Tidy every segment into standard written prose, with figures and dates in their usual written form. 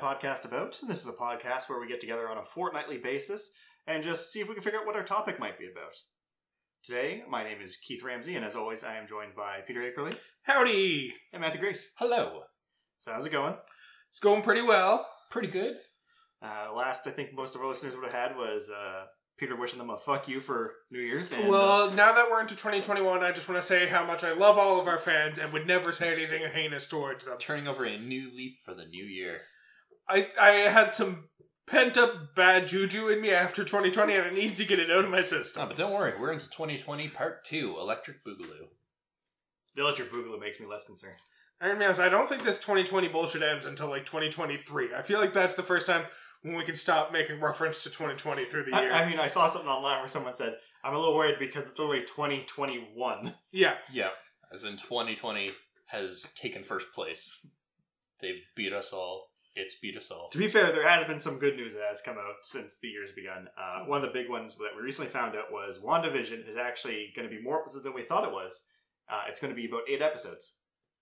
Whatismypodcastabout, and this is a podcast where we get together on a fortnightly basis and just see if we can figure out what our topic might be about. Today, my name is Keith Ramsey, and as always, I am joined by Peter Ackroyd. Howdy! And Matthew Grace. Hello. So how's it going? It's going pretty well. Pretty good. Last I think most of our listeners would have had was Peter wishing them a fuck you for New Year's. And, well, now that we're into 2021, I just want to say how much I love all of our fans and would never say anything heinous towards them. Turning over a new leaf for the new year. I had some pent-up bad juju in me after 2020, and I need to get it out of my system. Oh, but don't worry, we're into 2020 Part 2, Electric Boogaloo. The Electric Boogaloo makes me less concerned. I mean, I don't think this 2020 bullshit ends until, 2023. I feel like that's the first time when we can stop making reference to 2020 through the year. I saw something online where someone said, I'm a little worried because it's only 2021. Yeah. Yeah, as in 2020 has taken first place. They've beat us all. It's beat us all. To be fair, there has been some good news that has come out since the year's begun. One of the big ones that we recently found out was WandaVision is actually going to be more episodes than we thought it was. It's going to be about 8 episodes.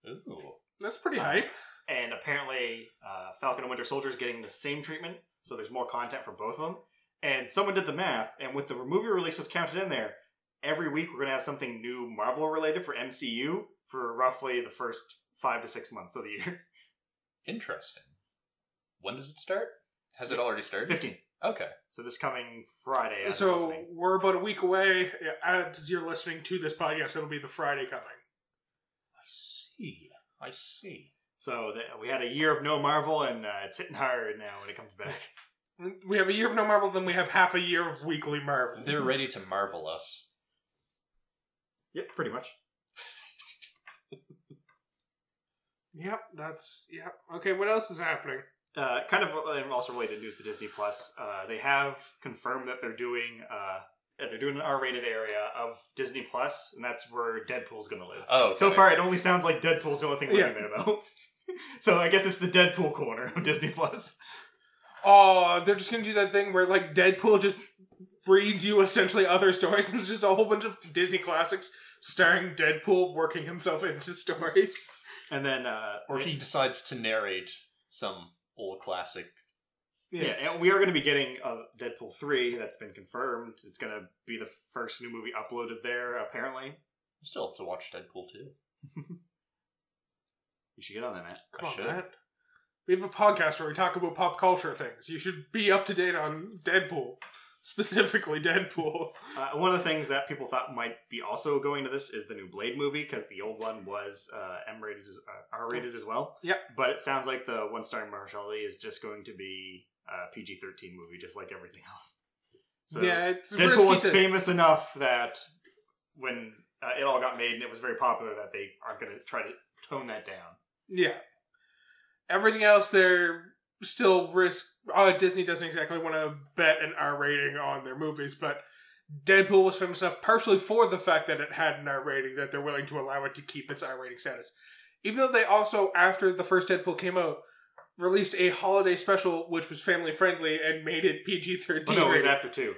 Ooh. That's pretty hype. And apparently, Falcon and Winter Soldier is getting the same treatment, so there's more content for both of them. And someone did the math, and with the movie releases counted in there, every week we're going to have something new Marvel-related for MCU for roughly the first 5 to 6 months of the year. Interesting. When does it start? Has it already started? 15th. Okay. So this coming Friday. So we're about a week away. As you're listening to this podcast, it'll be the Friday coming. I see. So we had a year of no Marvel, and it's hitting hard now when it comes back. We have a year of no Marvel, then we have half a year of weekly Marvel. They're ready to marvel us. Yep, pretty much. Yep. Okay, what else is happening? Kind of also related news to Disney Plus. They have confirmed that they're doing an R-rated area of Disney Plus, and that's where Deadpool's going to live. Oh, okay. So far, it only sounds like Deadpool's the only thing we're thinking about. So I guess it's the Deadpool corner of Disney Plus. Oh, they're just going to do that thing where Deadpool just reads you essentially other stories, and it's just a whole bunch of Disney classics starring Deadpool working himself into stories. And then, or he decides to narrate some old classic. Yeah, and we are going to be getting Deadpool 3 that's been confirmed. It's going to be the first new movie uploaded there, apparently. I still have to watch Deadpool 2. You should get on that, Matt. Come on, Matt. We have a podcast where we talk about pop culture things. You should be up to date on Deadpool. Specifically Deadpool. One of the things that people thought might be also going to this is the new Blade movie, because the old one was R-rated as well. Yep. But it sounds like the one starring Mahershala Ali is just going to be a PG-13 movie, just like everything else. So yeah, it's Deadpool was famous enough that when it all got made and it was very popular, that they aren't going to try to tone that down. Yeah. Everything else, they're still Disney doesn't exactly want to bet an R rating on their movies, but Deadpool was famous enough partially for the fact that it had an R rating that they're willing to allow it to keep its R rating status. Even though they also, after the first Deadpool came out, released a holiday special which was family friendly and made it PG-13. Oh, no, it was after 2,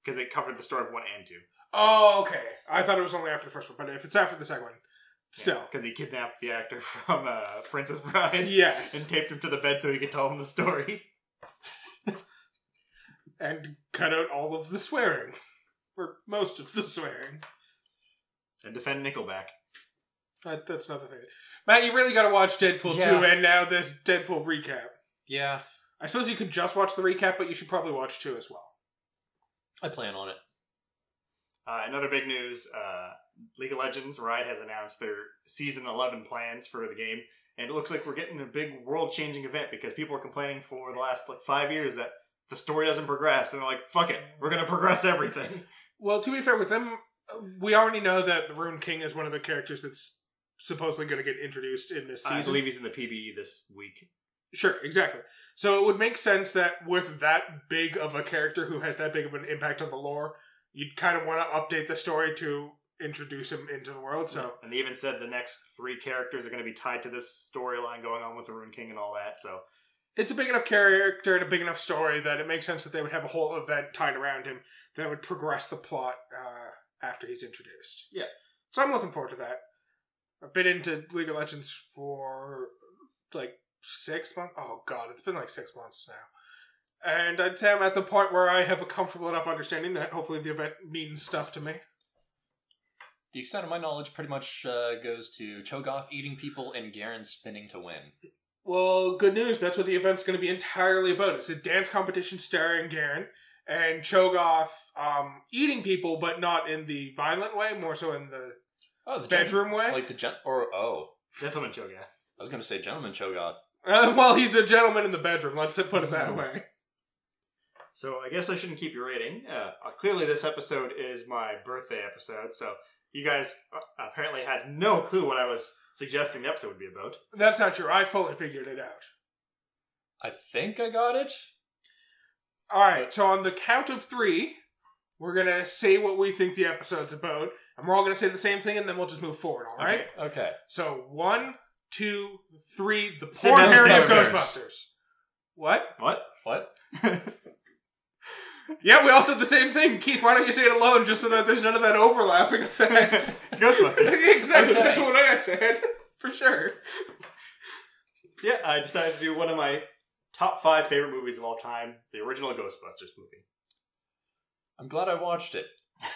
because it covered the story of 1 and 2. Oh, okay. I thought it was only after the first one, but if it's after the second one, still. Because he kidnapped the actor from Princess Bride. Yes. And taped him to the bed so he could tell him the story. And cut out all of the swearing. Or most of the swearing. And defend Nickelback. That's not the thing. Matt, you really gotta watch Deadpool 2 and now this Deadpool recap. Yeah. I suppose you could just watch the recap, but you should probably watch 2 as well. I plan on it. Another big news, League of Legends, Riot has announced their Season 11 plans for the game, and it looks like we're getting a big world-changing event because people are complaining for the last 5 years that the story doesn't progress, and they're like, fuck it, we're going to progress everything. Well, to be fair with them, we already know that the Rune King is one of the characters that's supposedly going to get introduced in this season. I believe he's in the PBE this week. Sure, exactly. So it would make sense that with that big of a character who has that big of an impact on the lore, you'd kind of want to update the story to introduce him into the world. So, and they even said the next 3 characters are going to be tied to this storyline going on with the Rune King and all that. So it's a big enough character and a big enough story that it makes sense that they would have a whole event tied around him that would progress the plot after he's introduced. Yeah. So I'm looking forward to that. I've been into League of Legends for 6 months. Oh god, it's been like 6 months now. And I'd say I'm at the point where I have a comfortable enough understanding that hopefully the event means stuff to me. The extent of my knowledge pretty much goes to Cho'Gath eating people and Garen spinning to win. Well, good news. That's what the event's going to be entirely about. It's a dance competition starring Garen and Cho'Gath eating people, but not in the violent way, more so in the bedroom way. Like the Gentleman Cho'Gath. I was going to say Gentleman Cho'Gath. Well, he's a gentleman in the bedroom. Let's put it that way. So I guess I shouldn't keep you rating. Clearly this episode is my birthday episode, so you guys apparently had no clue what I was suggesting the episode would be about. That's not true. I fully figured it out. I think I got it. Alright, so on the count of 3, we're going to say what we think the episode's about, and we're all going to say the same thing, and then we'll just move forward, alright? Okay. So, 1, 2, 3, the poor hairless Ghostbusters. What? What? Yeah, we all said the same thing. Keith, why don't you say it alone just so that there's none of that overlapping effect? It's Ghostbusters. Exactly, that's what I said. For sure. So yeah, I decided to do one of my top 5 favorite movies of all time, the original Ghostbusters movie. I'm glad I watched it.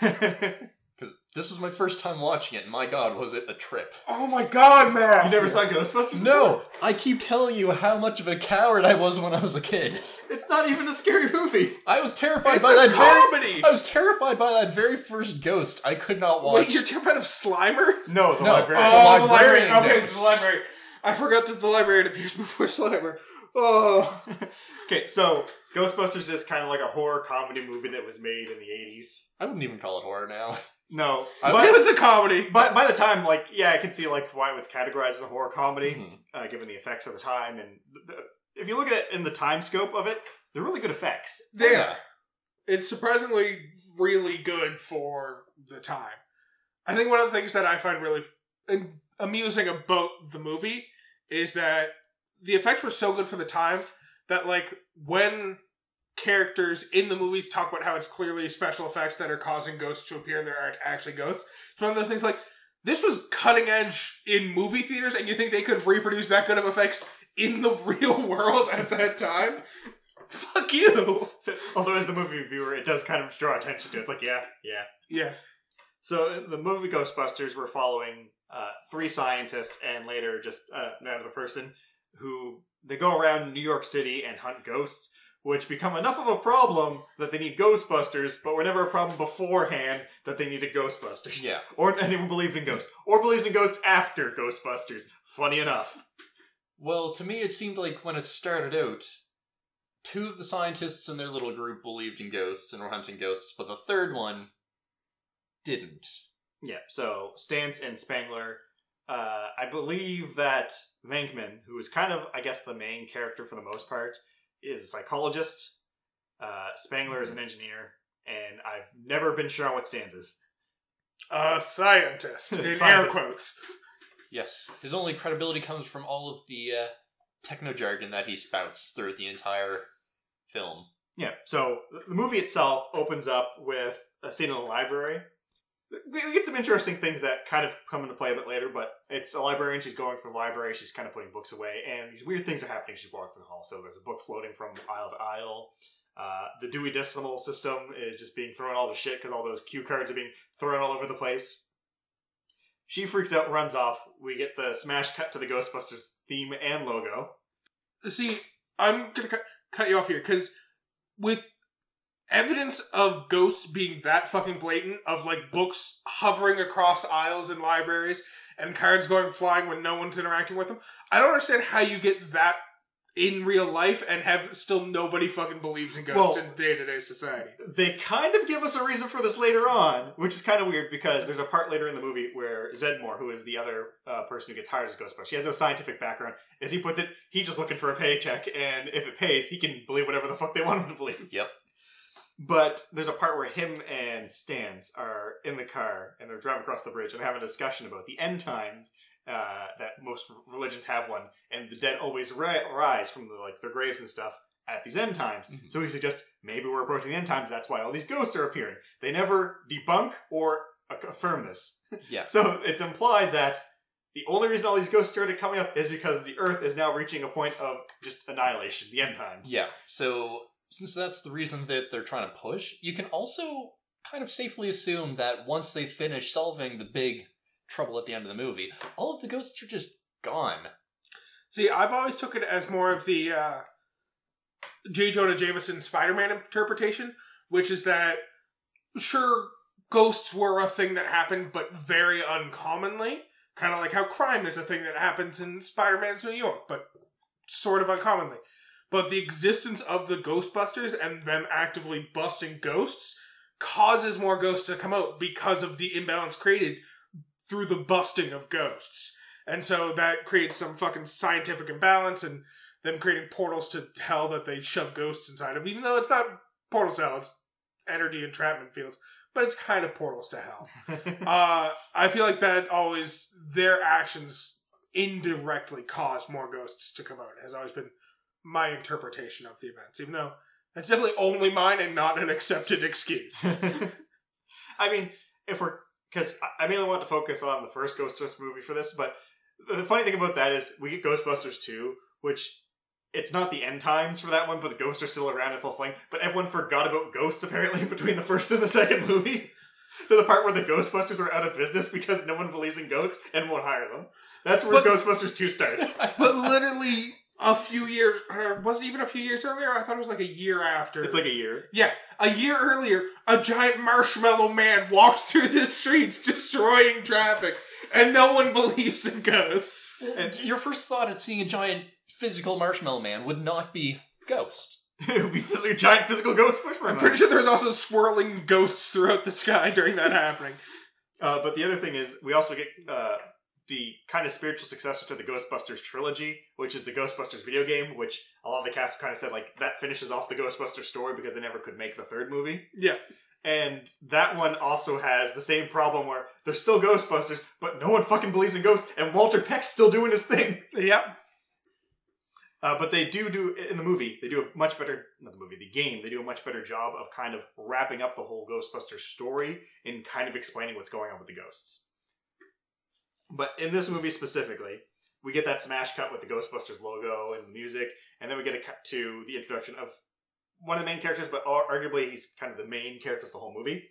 Because this was my first time watching it, and my god, was it a trip. Oh my god, man! You never saw Ghostbusters? No! I keep telling you how much of a coward I was when I was a kid. It's not even a scary movie. I was terrified by that comedy! I was terrified by that very first ghost. I could not watch. Wait, you're terrified of Slimer? No, the librarian. Oh, the librarian. Okay, the librarian. I forgot that the librarian appears before Slimer. Oh. Okay, so Ghostbusters is kind of like a horror comedy movie that was made in the 80s. I wouldn't even call it horror now. No. But it was a comedy. But by the time, I can see why it was categorized as a horror comedy, given the effects of the time. And if you look at it in the time scope of it, they're really good effects. They are. It's surprisingly really good for the time. I think one of the things that I find really amusing about the movie is that the effects were so good for the time that, when characters in the movies talk about how it's clearly special effects that are causing ghosts to appear and there aren't actually ghosts, it's one of those things this was cutting edge in movie theaters and you think they could reproduce that good of effects in the real world at that time? Fuck you! Although as the movie viewer, it does kind of draw attention to it. It's yeah. So the movie Ghostbusters, we're following 3 scientists and later just another person who they go around New York City and hunt ghosts, which become enough of a problem that they need Ghostbusters, but were never a problem beforehand that they needed Ghostbusters. Yeah. Or anyone believed in ghosts. Or believes in ghosts after Ghostbusters. Funny enough. Well, to me it seemed like when it started out, 2 of the scientists in their little group believed in ghosts and were hunting ghosts, but the third one didn't. Yeah, so Stantz and Spengler, I believe that Venkmen, who is kind of, I guess, the main character for the most part, is a psychologist. Spengler is an engineer, and I've never been sure on what Stantz is. Scientist. In air quotes. Yes. His only credibility comes from all of the techno jargon that he spouts throughout the entire film. Yeah, so the movie itself opens up with a scene in the library. We get some interesting things that kind of come into play a bit later, but it's a librarian. She's going through the library. She's kind of putting books away, and these weird things are happening. She's walking through the hall. So there's a book floating from aisle to aisle. The Dewey Decimal System is just being thrown all to shit because all those cue cards are being thrown all over the place. She freaks out, runs off. We get the smash cut to the Ghostbusters theme and logo. See, I'm going to cut you off here, because with evidence of ghosts being that fucking blatant, of books hovering across aisles in libraries and cards going flying when no one's interacting with them, I don't understand how you get that in real life and have still nobody fucking believes in ghosts in day-to-day society. They kind of give us a reason for this later on, which is kind of weird because there's a part later in the movie where Zedmore, who is the other person who gets hired as a Ghostbuster, she has no scientific background. As he puts it, he's just looking for a paycheck, and if it pays, he can believe whatever the fuck they want him to believe. Yep. But there's a part where him and Stantz are in the car, and they're driving across the bridge, and they have a discussion about the end times, that most religions have one, and the dead always rise from their graves and stuff at these end times. Mm-hmm. So he suggests, maybe we're approaching the end times, that's why all these ghosts are appearing. They never debunk or affirm this. Yeah. So it's implied that the only reason all these ghosts started coming up is because the Earth is now reaching a point of just annihilation, the end times. Yeah, so since that's the reason that they're trying to push, you can also kind of safely assume that once they finish solving the big trouble at the end of the movie, all of the ghosts are just gone. See, I've always took it as more of the J. Jonah Jameson Spider-Man interpretation, which is that, sure, ghosts were a thing that happened, but very uncommonly. Kind of like how crime is a thing that happens in Spider-Man's New York, but sort of uncommonly. But the existence of the Ghostbusters and them actively busting ghosts causes more ghosts to come out because of the imbalance created through the busting of ghosts. And so that creates some fucking scientific imbalance and them creating portals to hell that they shove ghosts inside of, even though it's not portals to hell, it's energy entrapment fields. But it's kind of portals to hell. I feel like that always, their actions indirectly caused more ghosts to come out. It has always been my interpretation of the events, even though it's definitely only mine and not an accepted excuse. I mean, because I mainly want to focus on the first Ghostbusters movie for this, but the funny thing about that is we get Ghostbusters 2, which it's not the end times for that one, but the ghosts are still around in full flame. But everyone forgot about ghosts, apparently, between the first and the second movie. To the part where the Ghostbusters are out of business because no one believes in ghosts and won't hire them. That's where Ghostbusters 2 starts. But literally a few years, was it even a few years earlier? I thought it was like a year after. It's like a year. Yeah, a year earlier, a giant marshmallow man walked through the streets destroying traffic, and no one believes in ghosts. And your first thought at seeing a giant physical marshmallow man would not be ghost. It would be a giant physical ghost marshmallow. I'm pretty sure there's also swirling ghosts throughout the sky during that happening. But the other thing is, we also get the kind of spiritual successor to the Ghostbusters trilogy, which is the Ghostbusters video game, which a lot of the cast kind of said, like, that finishes off the Ghostbusters story because they never could make the third movie. Yeah. And that one also has the same problem where there's still Ghostbusters, but no one fucking believes in ghosts, and Walter Peck's still doing his thing. Yep. But they do, in the movie, they do a much better, not the movie, the game, they do a much better job of kind of wrapping up the whole Ghostbusters story and kind of explaining what's going on with the ghosts. But in this movie specifically, we get that smash cut with the Ghostbusters logo and music, and then we get a cut to the introduction of one of the main characters, but arguably he's kind of the main character of the whole movie.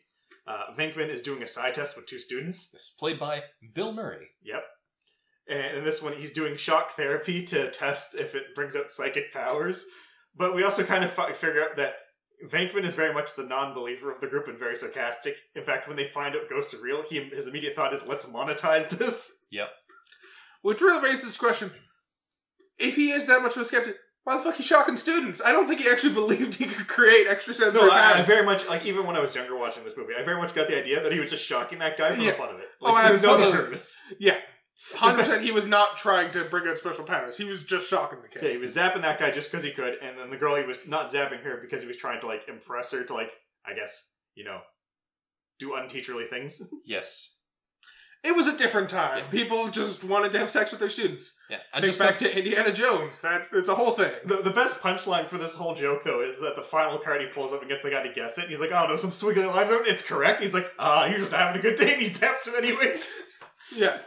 Venkmen is doing a psi test with two students. This is played by Bill Murray. Yep. And in this one, he's doing shock therapy to test if it brings out psychic powers. But we also kind of figure out that Venkman is very much the non-believer of the group and very sarcastic. In fact, when they find out ghosts are real, his immediate thought is, let's monetize this. Yep. Which really raises this question. If he is that much of a skeptic, why the fuck is he shocking students? I don't think he actually believed he could create extrasensory powers. I very much, like, even when I was younger watching this movie, I very much got the idea that he was just shocking that guy for the fun of it. Like, there was no other purpose. Yeah. 100% he was not trying to bring out special powers. He was just shocking the kid. Yeah, he was zapping that guy just because he could, and then the girl, he was not zapping her because he was trying to, like, impress her to, like, I guess, do unteacherly things. Yes. It was a different time. Yeah. People just wanted to have sex with their students. Yeah. Think back to Indiana Jones. It's a whole thing. The best punchline for this whole joke, though, is that the final card he pulls up and gets the guy to guess it. And he's like, oh, no, some swiggly lines out. It's correct. He's like, you're just having a good day. And he zaps him anyways. Yeah.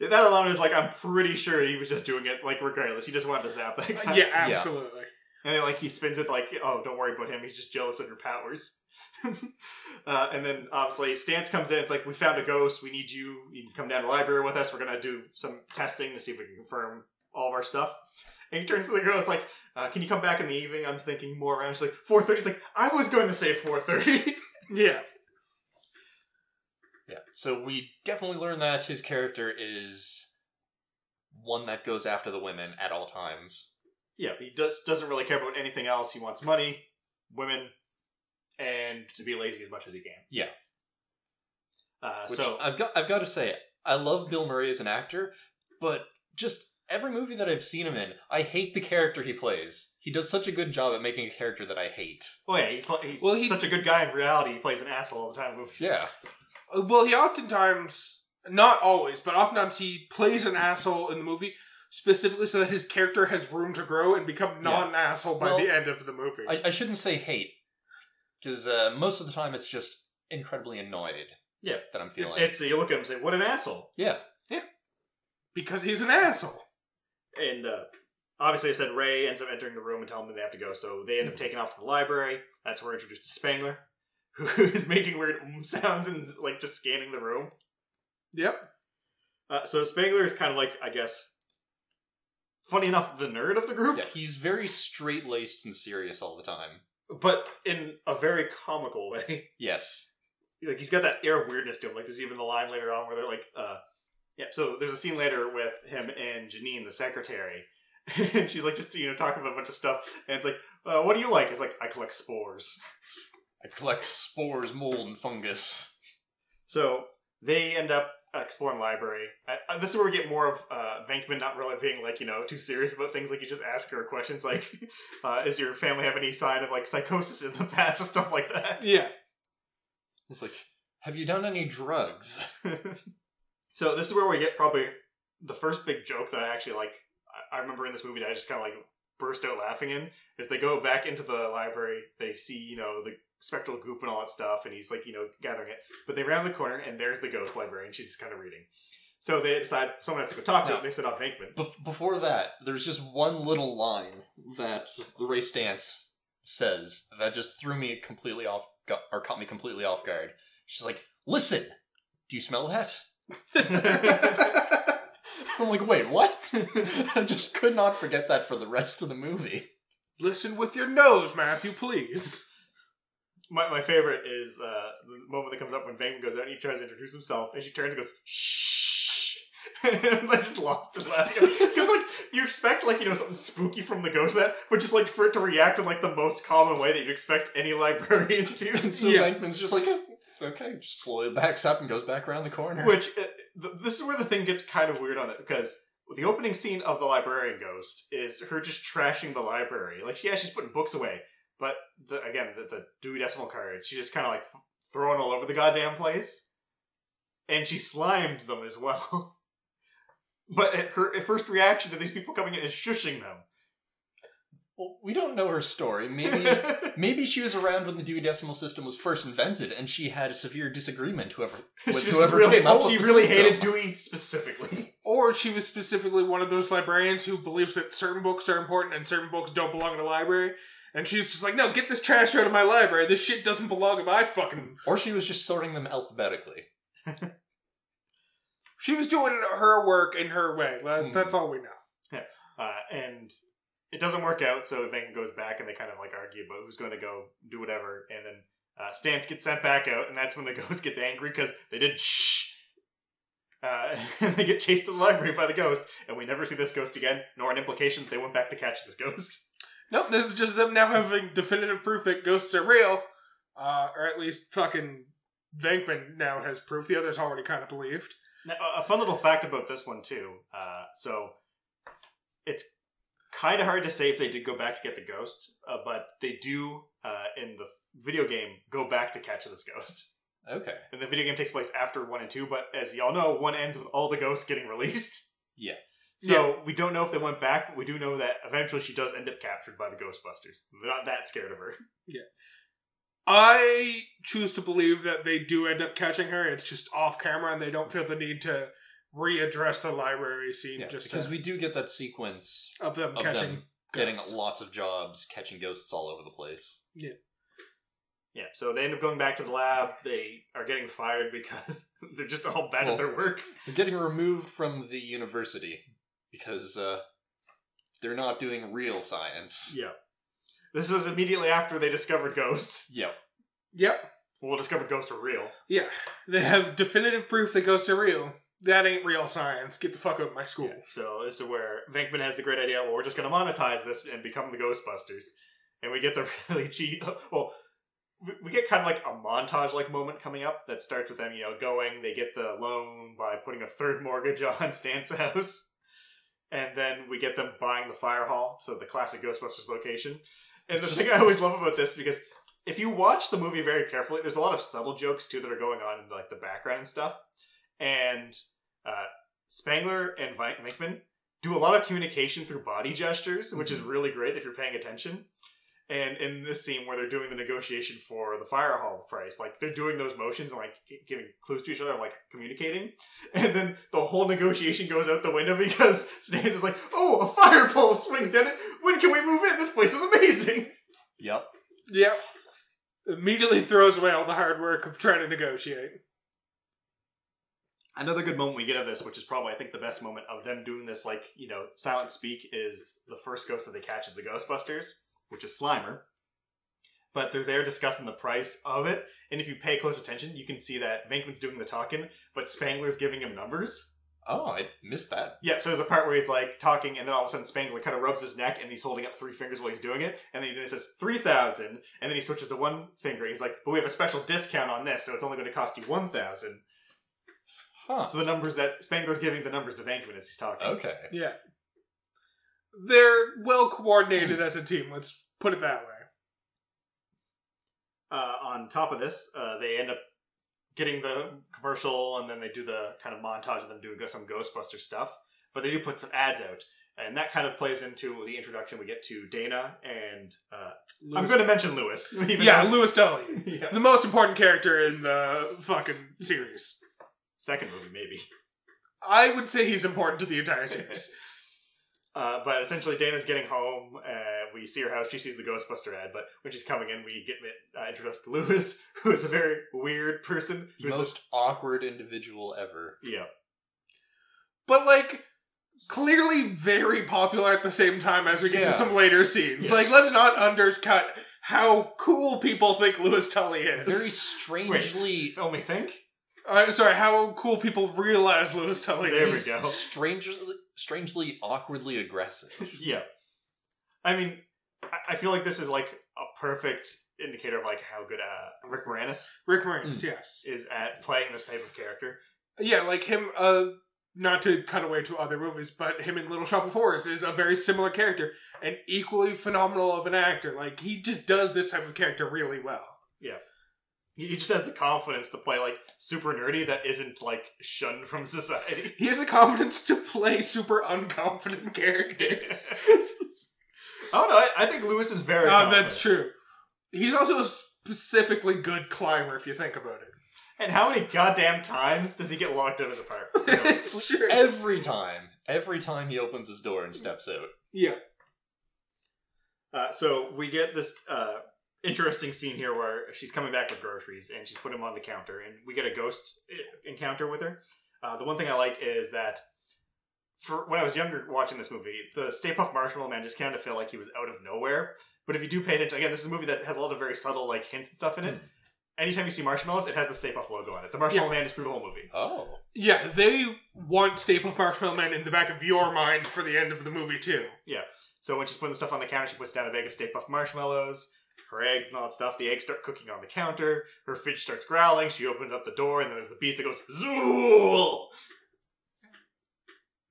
That alone is like, I'm pretty sure he was just doing it, like, regardless. He just wanted to zap that guy. Yeah, absolutely. And then, like, he spins it like, oh, don't worry about him. He's just jealous of your powers. And then, obviously, Stance comes in. It's like, we found a ghost. We need you. You can come down to the library with us. We're going to do some testing to see if we can confirm all of our stuff. And he turns to the girl. It's like, can you come back in the evening? I'm thinking more around. She's like, 4:30. He's like, I was going to say 4:30. Yeah. Yeah, so we definitely learn that his character is one that goes after the women at all times. Yeah, he doesn't really care about anything else. He wants money, women, and to be lazy as much as he can. Yeah. Which so I've got to say, I love Bill Murray as an actor, but just every movie that I've seen him in, I hate the character he plays. He does such a good job at making a character that I hate. Oh yeah, he's such a good guy in reality. He plays an asshole all the time in movies. Yeah. Well, he oftentimes, not always, but oftentimes he plays an asshole in the movie specifically so that his character has room to grow and become non-asshole by the end of the movie. I shouldn't say hate, because most of the time it's just incredibly annoyed. Yeah. That I'm feeling. You look at him and say, what an asshole. Yeah. Yeah. Because he's an asshole. And obviously I said Ray ends up entering the room and telling them they have to go, so they end up taking off to the library. That's where we're introduced to Spangler, who is making weird sounds and like just scanning the room. Yep. So Spangler is kind of like, I guess, funny enough, the nerd of the group. Yeah, he's very straight-laced and serious all the time. But in a very comical way. Yes. Like, he's got that air of weirdness to him. Like, there's even the line later on where they're like, yeah, so there's a scene later with him and Janine, the secretary. And she's like, just, talking about a bunch of stuff. And it's like, what do you like? It's like, I collect spores. I collect spores, mold, and fungus. So they end up exploring the library. This is where we get more of Venkmen not really being like, too serious about things. Like, you just ask her questions like, is your family have any sign of like psychosis in the past and stuff like that? Yeah. It's like, have you done any drugs? So this is where we get probably the first big joke that I actually like. I remember in this movie that I just kind of like burst out laughing in, is they go back into the library, they see, the spectral goop and all that stuff, and he's like, gathering it. But they round the corner, and there's the ghost librarian, she's just kind of reading. So they decide someone has to go talk to him, they send off Venkmen. Before that, there's just one little line that Ray Stantz says that just threw me completely off, or caught me completely off guard. She's like, listen, do you smell that? I'm like, wait, what? I just could not forget that for the rest of the movie. Listen with your nose, Matthew, please. My favorite is the moment that comes up when Venkman goes out and he tries to introduce himself, and she turns and goes, shh. And I just lost it laughing. Because, like, you expect, like, something spooky from the ghost that, but just, like, for it to react in, like, the most common way that you'd expect any librarian to. And so Venkman's just like, okay, just slowly backs up and goes back around the corner. Which, this is where the thing gets kind of weird on it, because the opening scene of the librarian ghost is her just trashing the library. Like, yeah, she's putting books away, but, the Dewey Decimal cards, she's just kind of, like, throwing all over the goddamn place. And she slimed them as well. But her first reaction to these people coming in is shushing them. Well, we don't know her story. Maybe she was around when the Dewey Decimal System was first invented, and she had a severe disagreement with whoever came up with She the really system. hated Dewey specifically. Or she was specifically one of those librarians who believes that certain books are important and certain books don't belong in a library. And she's just like, no, get this trash out of my library. This shit doesn't belong in my fucking... Or she was just sorting them alphabetically. She was doing her work in her way. That's all we know. Yeah. And it doesn't work out, so Venkman goes back and they kind of like argue about who's going to go do whatever. And then Stantz gets sent back out, and that's when the ghost gets angry because they did shh. And they get chased to the library by the ghost, and we never see this ghost again, nor an implication that they went back to catch this ghost. Nope, this is just them now having definitive proof that ghosts are real. Or at least fucking Venkman now has proof. The others already kind of believed. Now, a fun little fact about this one, too. So, it's kind of hard to say if they did go back to get the ghost, but they do, in the video game, go back to catch this ghost. Okay. And the video game takes place after 1 and 2, but as y'all know, 1 ends with all the ghosts getting released. Yeah. So, we don't know if they went back, but we do know that eventually she does end up captured by the Ghostbusters. They're not that scared of her. Yeah. I choose to believe that they do end up catching her. It's just off camera, and they don't feel the need to readdress the library scene. Yeah, just because we do get that sequence of them catching getting ghosts. lots of jobs, catching ghosts all over the place. Yeah. Yeah, so they end up going back to the lab. They are getting fired because they're just all bad at their work. They're getting removed from the university because they're not doing real science. Yeah. This is immediately after they discovered ghosts. Yep. Yep. Well, discovered ghosts are real. Yeah. They have definitive proof that ghosts are real. That ain't real science. Get the fuck out of my school. Yeah. So this is where Venkman has the great idea, well, we're just going to monetize this and become the Ghostbusters. And we get the really cheap... Well, we get kind of like a montage-like moment coming up that starts with them, going. They get the loan by putting a third mortgage on Stan's house. And then we get them buying the fire hall, so the classic Ghostbusters location. And the thing I always love about this, because if you watch the movie very carefully, there's a lot of subtle jokes, too, that are going on in like the background and stuff. And Spangler and Venkman do a lot of communication through body gestures, which is really great if you're paying attention. And in this scene where they're doing the negotiation for the fire hall price, like, they're doing those motions and, like, giving clues to each other, like, communicating. And then the whole negotiation goes out the window because Stans is like, oh, a fire pole swings down it. When can we move in? This place is amazing. Yep. Immediately throws away all the hard work of trying to negotiate. Another good moment we get of this, which is probably, I think, the best moment of them doing this, like, you know, silent speak, is the first ghost that they catch is the Ghostbusters, which is Slimer. But they're there discussing the price of it, and if you pay close attention, you can see that Venkman's doing the talking, but Spangler's giving him numbers. Oh, I missed that. Yeah, so there's a part where he's, like, talking, and then all of a sudden Spangler kind of rubs his neck, and he's holding up 3 fingers while he's doing it, and then he says, 3,000, and then he switches to 1 finger, and he's like, but we have a special discount on this, so it's only going to cost you 1,000. Huh. So the numbers that Spangler's giving the numbers to Venkman as he's talking. Okay. Yeah. They're well coordinated as a team, let's put it that way. On top of this, they end up getting the commercial, and then they do the kind of montage of them doing some Ghostbuster stuff. But they do put some ads out, and that kind of plays into the introduction. We get to Dana and I'm going to mention Lewis. Lewis Tully. Yeah. The most important character in the fucking series. Second movie, maybe. I would say he's important to the entire series. But essentially, Dana's getting home. We see her house. She sees the Ghostbuster ad. But when she's coming in, we get introduced to Lewis, who is a very weird person. The most awkward individual ever. Yeah. But, like, clearly very popular at the same time as we get to some later scenes. Yes. Like, let's not undercut how cool people think Lewis Tully is. Very strangely... Wait, only think? I'm sorry, how cool people realize Lewis Tully is. There we go. Strangely awkwardly aggressive. Yeah. I mean, I feel like this is like a perfect indicator of like how good Rick Moranis yes. is at playing this type of character. Yeah, like him, not to cut away to other movies, but him in Little Shop of Horrors is a very similar character and equally phenomenal of an actor. Like, he just does this type of character really well. Yeah. He just has the confidence to play, like, super nerdy that isn't, like, shunned from society. He has the confidence to play super unconfident characters. I don't know. I think Lewis is very confident. That's true. He's also a specifically good climber, if you think about it. And how many goddamn times does he get locked out of his apartment? It's true. Every time he opens his door and steps out. Yeah. So we get this... interesting scene here where she's coming back with groceries and she's put them on the counter and we get a ghost encounter with her. The one thing I like is that for when I was younger watching this movie, the Stay Puft Marshmallow Man just kind of felt like he was out of nowhere. But if you do pay attention, again, this is a movie that has a lot of very subtle like hints and stuff in it. Anytime you see marshmallows, it has the Stay Puft logo on it. The Marshmallow Man is through the whole movie. Oh. Yeah, they want Stay Puft Marshmallow Man in the back of your mind for the end of the movie too. Yeah. So when she's putting the stuff on the counter, she puts down a bag of Stay Puft Marshmallows. Her eggs and all that stuff. The eggs start cooking on the counter. Her fridge starts growling. She opens up the door, and then there's the beast that goes, Zool!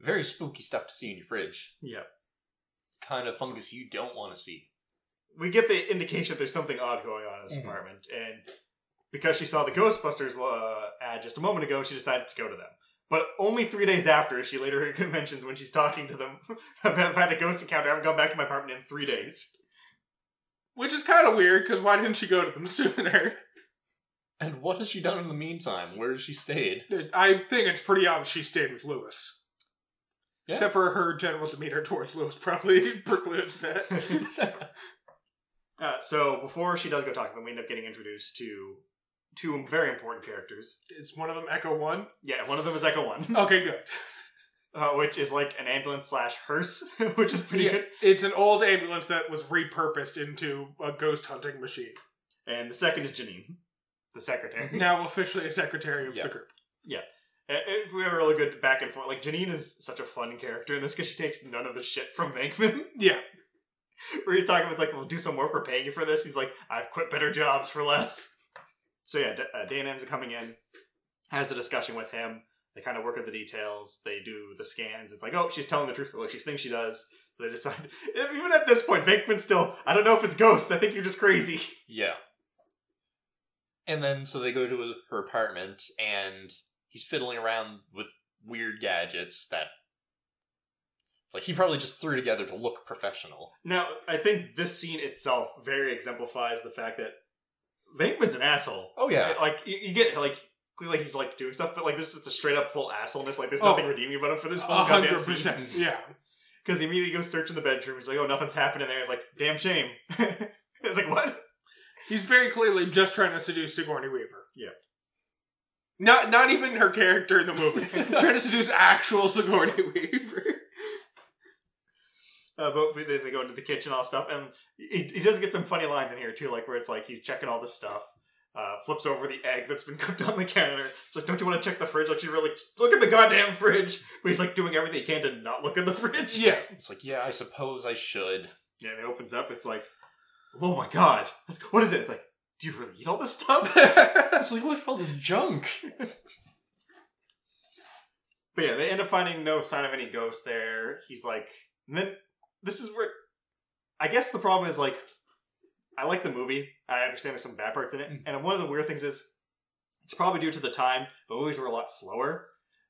Very spooky stuff to see in your fridge. Yeah. Kind of fungus you don't want to see. We get the indication that there's something odd going on in this apartment, and because she saw the Ghostbusters ad just a moment ago, she decides to go to them. But only 3 days after, she later mentions when she's talking to them, I've had a ghost encounter, I haven't gone back to my apartment in 3 days. Which is kind of weird, because why didn't she go to them sooner? And what has she done in the meantime? Where has she stayed? I think it's pretty obvious she stayed with Lewis. Yeah. Except for her general demeanor towards Lewis probably precludes that. So before she does go talk to them, we end up getting introduced to 2 very important characters. Is one of them Echo 1? Yeah, one of them is Echo 1. Okay, good. Which is like an ambulance / hearse, which is pretty good. It's an old ambulance that was repurposed into a ghost hunting machine. And the second is Janine, the secretary. Now officially a secretary of the group. Yeah. If we have a really good back and forth, like Janine is such a fun character in this because she takes none of the shit from Venkman. Yeah. Where he's talking about, it's like, we'll do some work, we're paying you for this. He's like, I've quit better jobs for less. So yeah, Dana ends up coming in, has a discussion with him. They kind of work at the details. They do the scans. It's like, oh, she's telling the truth. Well, she thinks she does. So they decide. Even at this point, Venkman's still, I don't know if it's ghosts. I think you're just crazy. Yeah. And then, so they go to her apartment, and he's fiddling around with weird gadgets that Like, he probably just threw together to look professional. Now, I think this scene itself very exemplifies the fact that Venkman's an asshole. Oh, yeah. Like, you get, like, clearly he's, like, doing stuff, but, like, this is just a straight-up full assholeness. Like, there's nothing redeeming about him for this whole goddamn scene. 100%, yeah. Because he immediately goes search in the bedroom. He's like, oh, nothing's happening there. He's like, damn shame. It's like, what? He's very clearly just trying to seduce Sigourney Weaver. Yeah. Not even her character in the movie. Trying to seduce actual Sigourney Weaver. But they go into the kitchen, all stuff, and he does get some funny lines in here too, like where it's like he's checking all this stuff, flips over the egg that's been cooked on the counter. It's like, don't you want to check the fridge? Like, she's really, look at the goddamn fridge. But he's like doing everything he can to not look in the fridge. Yeah, it's like, yeah, I suppose I should. Yeah, and it opens up. It's like, oh my god, what is it? It's like, do you really eat all this stuff? It's like, look at all this junk. But yeah, they end up finding no sign of any ghosts there. He's like, and then this is where, I guess the problem is, like, I like the movie. I understand there's some bad parts in it. And one of the weird things is, it's probably due to the time, but movies were a lot slower,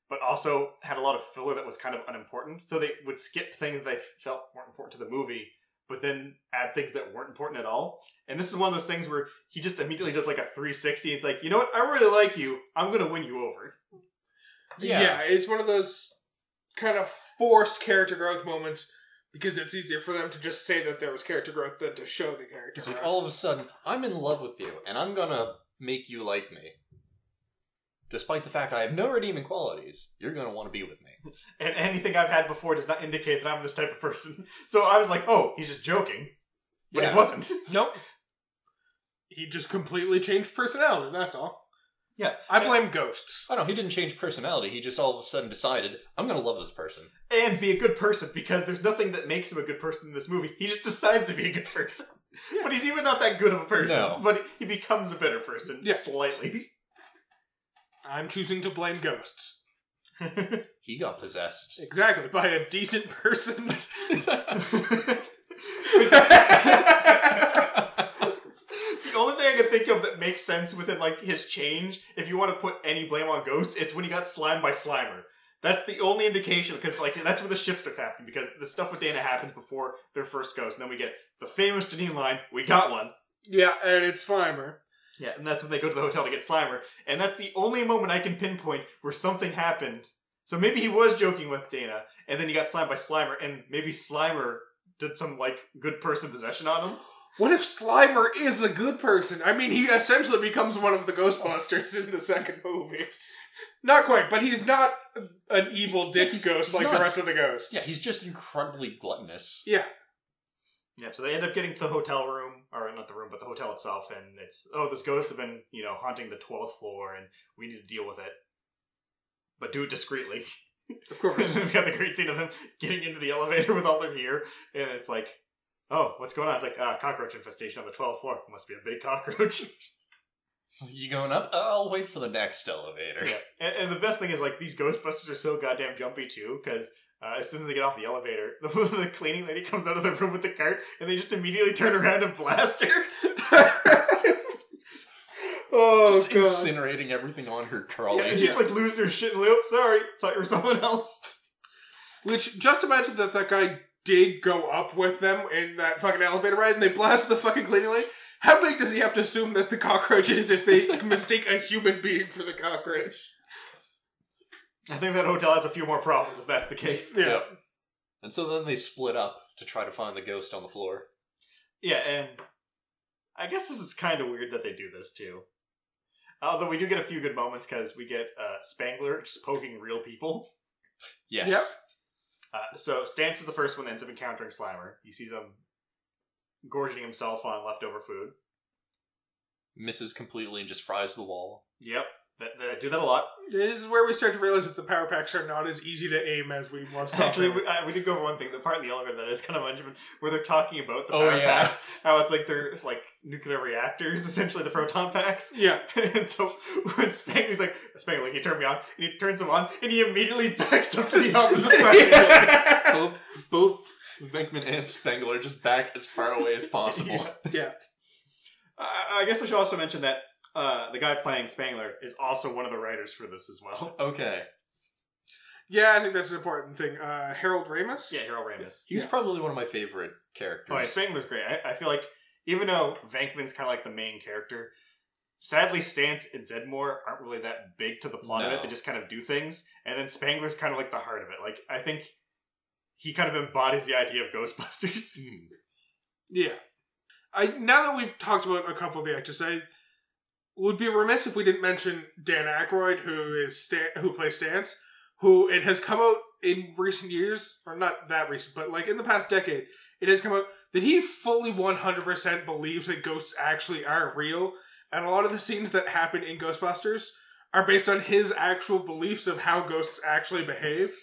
but also had a lot of filler that was kind of unimportant. So they would skip things that they felt weren't important to the movie, but then add things that weren't important at all. And this is one of those things where he just immediately does like a 360. It's like, you know what? I really like you. I'm going to win you over. Yeah, it's one of those kind of forced character growth moments because it's easier for them to just say that there was character growth than to show the character It's growth. like, all of a sudden, I'm in love with you, and I'm gonna make you like me. Despite the fact I have no redeeming qualities, you're gonna want to be with me. And anything I've had before does not indicate that I'm this type of person. So I was like, oh, he's just joking. But he wasn't. Nope. He just completely changed personality, that's all. Yeah. I blame ghosts. Oh no, he didn't change personality, he just all of a sudden decided, I'm gonna love this person. And be a good person, because there's nothing that makes him a good person in this movie. He just decides to be a good person. Yeah. But he's even not that good of a person. No. But he becomes a better person, slightly. I'm choosing to blame ghosts. He got possessed. Exactly, by a decent person. The only thing I can think of that makes sense within, like, his change, if you want to put any blame on ghosts, it's when he got slimed by Slimer. That's the only indication, because, like, that's where the shift starts happening, because the stuff with Dana happens before their first ghost, and then we get the famous Janine line, we got one. Yeah, and it's Slimer. Yeah, and that's when they go to the hotel to get Slimer, and that's the only moment I can pinpoint where something happened. So maybe he was joking with Dana, and then he got slimed by Slimer, and maybe Slimer did some, like, good person possession on him. What if Slimer is a good person? I mean, he essentially becomes one of the Ghostbusters in the second movie. Not quite, but he's not an evil dick ghost like the rest of the ghosts. Yeah, he's just incredibly gluttonous. Yeah. Yeah, so they end up getting to the hotel room, or not the room, but the hotel itself, and it's, oh, this ghost has been, you know, haunting the 12th floor, and we need to deal with it. But do it discreetly. Of course. We got the great scene of them getting into the elevator with all their gear, and it's like, oh, what's going on? It's like, cockroach infestation on the 12th floor. Must be a big cockroach. You going up? I'll wait for the next elevator. Yeah, and the best thing is, like, these Ghostbusters are so goddamn jumpy, too, because as soon as they get off the elevator, the cleaning lady comes out of the room with the cart, and they just immediately turn around and blast her. Oh, just God. Incinerating everything on her trolley. Yeah, and she's like losing her shit and like, oh, sorry, thought you were someone else. Which, just imagine that guy did go up with them in that fucking elevator ride, and they blast the fucking cleaning lady. How big does he have to assume that the cockroach is if they mistake a human being for the cockroach? I think that hotel has a few more problems if that's the case. Yeah. Yep. And so then they split up to try to find the ghost on the floor. Yeah, and I guess this is kind of weird that they do this, too. Although we do get a few good moments, because we get Spangler just poking real people. Yes. Yep. So Stance is the first one that ends up encountering Slimer. He sees him gorging himself on leftover food. Misses completely and just fries the wall. Yep. They do that a lot. This is where we start to realize that the power packs are not as easy to aim as we once thought. Actually, we did go over one thing. The part in the elevator that is kind of mentioned, where they're talking about the power packs. How it's like they're like nuclear reactors, essentially, the proton packs. Yeah. And so when Spangler's like, Spangler, you turn me on, and he turns him on, and he immediately backs up to the opposite side of the building. Both Venkmen and Spangler just back as far away as possible. Yeah. I guess I should also mention that the guy playing Spangler is also one of the writers for this as well. Okay. Yeah, I think that's an important thing. Harold Ramis? Yeah, Harold Ramis. He was probably one of my favorite characters. Oh, yeah, Spangler's great. I feel like, even though Venkman's kind of like the main character, sadly, Stance and Zedmore aren't really that big to the plot of it. They just kind of do things. And then Spangler's kind of like the heart of it. Like, I think he kind of embodies the idea of Ghostbusters. Yeah. Now that we've talked about a couple of the actors, I would be remiss if we didn't mention Dan Ackroyd, who plays Stance, who it has come out in recent years, or not that recent, but like in the past decade, it has come out that he fully 100% believes that ghosts actually are real, and a lot of the scenes that happen in Ghostbusters are based on his actual beliefs of how ghosts actually behave.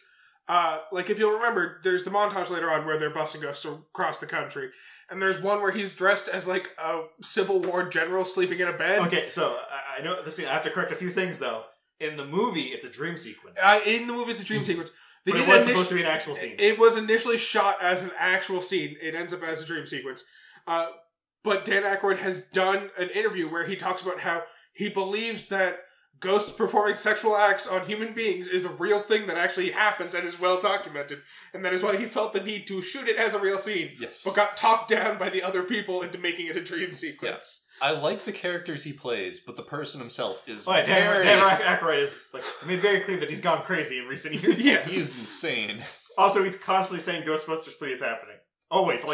Like, if you'll remember, there's the montage later on where they're busting ghosts across the country, and there's one where he's dressed as, like, a Civil War general sleeping in a bed. Okay, so I know this. I have to correct a few things, though. In the movie, it's a dream sequence. In the movie, it's a dream sequence. But it was supposed to be an actual scene. It was initially shot as an actual scene. It ends up as a dream sequence. But Dan Aykroyd has done an interview where he talks about how he believes that ghosts performing sexual acts on human beings is a real thing that actually happens and is well documented. And that is why he felt the need to shoot it as a real scene. Yes. But got talked down by the other people into making it a dream sequence. I like the characters he plays, but the person himself is Dan very... Aykroyd is made very clear that he's gone crazy in recent years. Yes. He is insane. Also, he's constantly saying Ghostbusters 3 is happening. Always,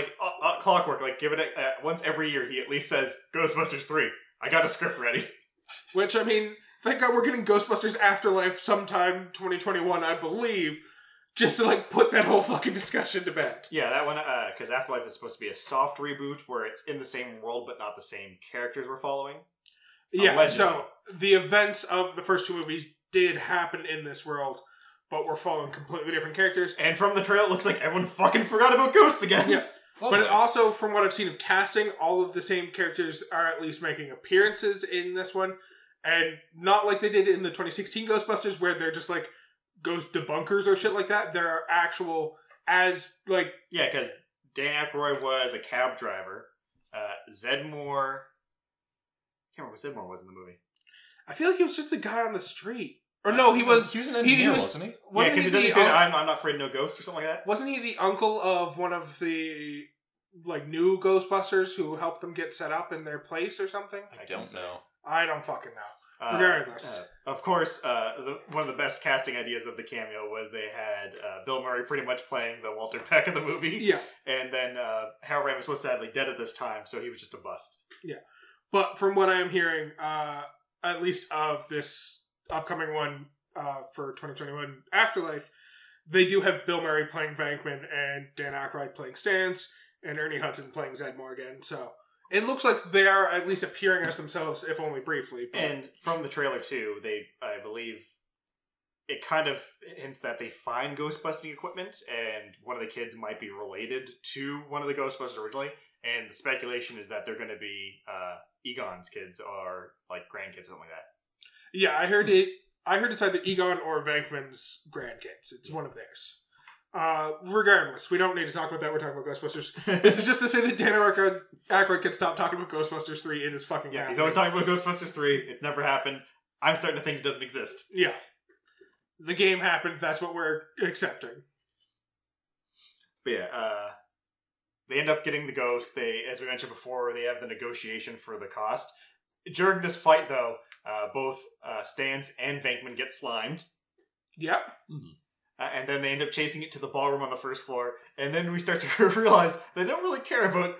clockwork. Like, give it once every year, he at least says, Ghostbusters 3. I got a script ready. Which, I mean, thank God we're getting Ghostbusters Afterlife sometime 2021, I believe, just to, put that whole fucking discussion to bed. Yeah, that one, because Afterlife is supposed to be a soft reboot where it's in the same world but not the same characters we're following. Yeah, Allegedly. So the events of the first two movies did happen in this world, but we're following completely different characters. And from the trail, it looks like everyone fucking forgot about ghosts again. Yeah. But it also, from what I've seen of casting, all of the same characters are at least making appearances in this one. And not like they did in the 2016 Ghostbusters, where they're just ghost debunkers or shit like that. There are actual, Yeah, because Dan Aykroyd was a cab driver. Zedmore... I can't remember what Zedmore was in the movie. I feel like he was just a guy on the street. Or no, he was... He was an engineer, wasn't he? Yeah, because he doesn't say that I'm not afraid of no ghosts or something like that. Wasn't he the uncle of one of the, new Ghostbusters who helped them get set up in their place or something? I don't know. I don't fucking know. Regardless. Of course, one of the best casting ideas of the cameo was they had Bill Murray pretty much playing the Walter Peck of the movie. Yeah. And then Harold Ramis was sadly dead at this time, so he was just a bust. Yeah. But from what I am hearing, at least of this upcoming one for 2021 Afterlife, they do have Bill Murray playing Venkmen and Dan Aykroyd playing Stance and Ernie Hudson playing Zedmore again, so... It looks like they are at least appearing as themselves, if only briefly. But... And from the trailer, too, I believe, it kind of hints that they find Ghostbusting equipment, and one of the kids might be related to one of the Ghostbusters originally, and the speculation is that they're going to be Egon's kids, or, grandkids, or something like that. Yeah, I heard it's either Egon or Venkman's grandkids. It's one of theirs. Regardless, we don't need to talk about that. We're talking about Ghostbusters. This is just to say that Dan Aykroyd can stop talking about Ghostbusters 3. It is fucking happening. He's always talking about Ghostbusters 3. It's never happened. I'm starting to think it doesn't exist. Yeah. The game happened. That's what we're accepting. But yeah, they end up getting the ghost. As we mentioned before, they have the negotiation for the cost. During this fight, though, both Stance and Venkman get slimed. Yep. Mm-hmm. And then they end up chasing it to the ballroom on the first floor. And then we start to realize they don't really care about,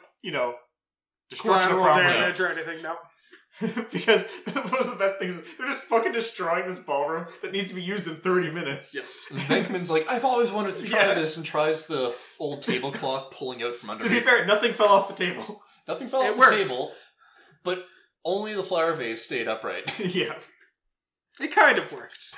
destruction of property. Damage or anything, no. Because one of the best things is they're just fucking destroying this ballroom that needs to be used in 30 minutes. Yeah. Venkman's like, I've always wanted to try this, and tries the old tablecloth pulling out from underneath. To be fair, nothing fell off the table. Nothing fell off the table, but only the flower vase stayed upright. Yeah. It kind of worked.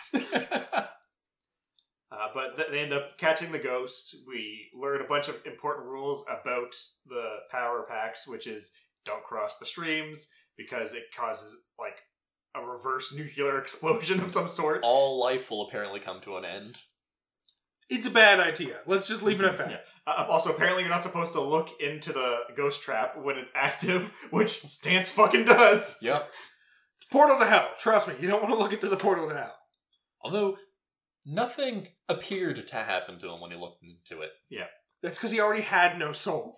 But they end up catching the ghost. We learn a bunch of important rules about the power packs, which is don't cross the streams because it causes a reverse nuclear explosion of some sort. All life will apparently come to an end. It's a bad idea. Let's just leave it at that. Yeah. Also, apparently you're not supposed to look into the ghost trap when it's active, which Stance fucking does. Yep. It's portal to hell. Trust me, you don't want to look into the portal to hell. Although... Nothing appeared to happen to him when he looked into it. Yeah. That's because he already had no soul.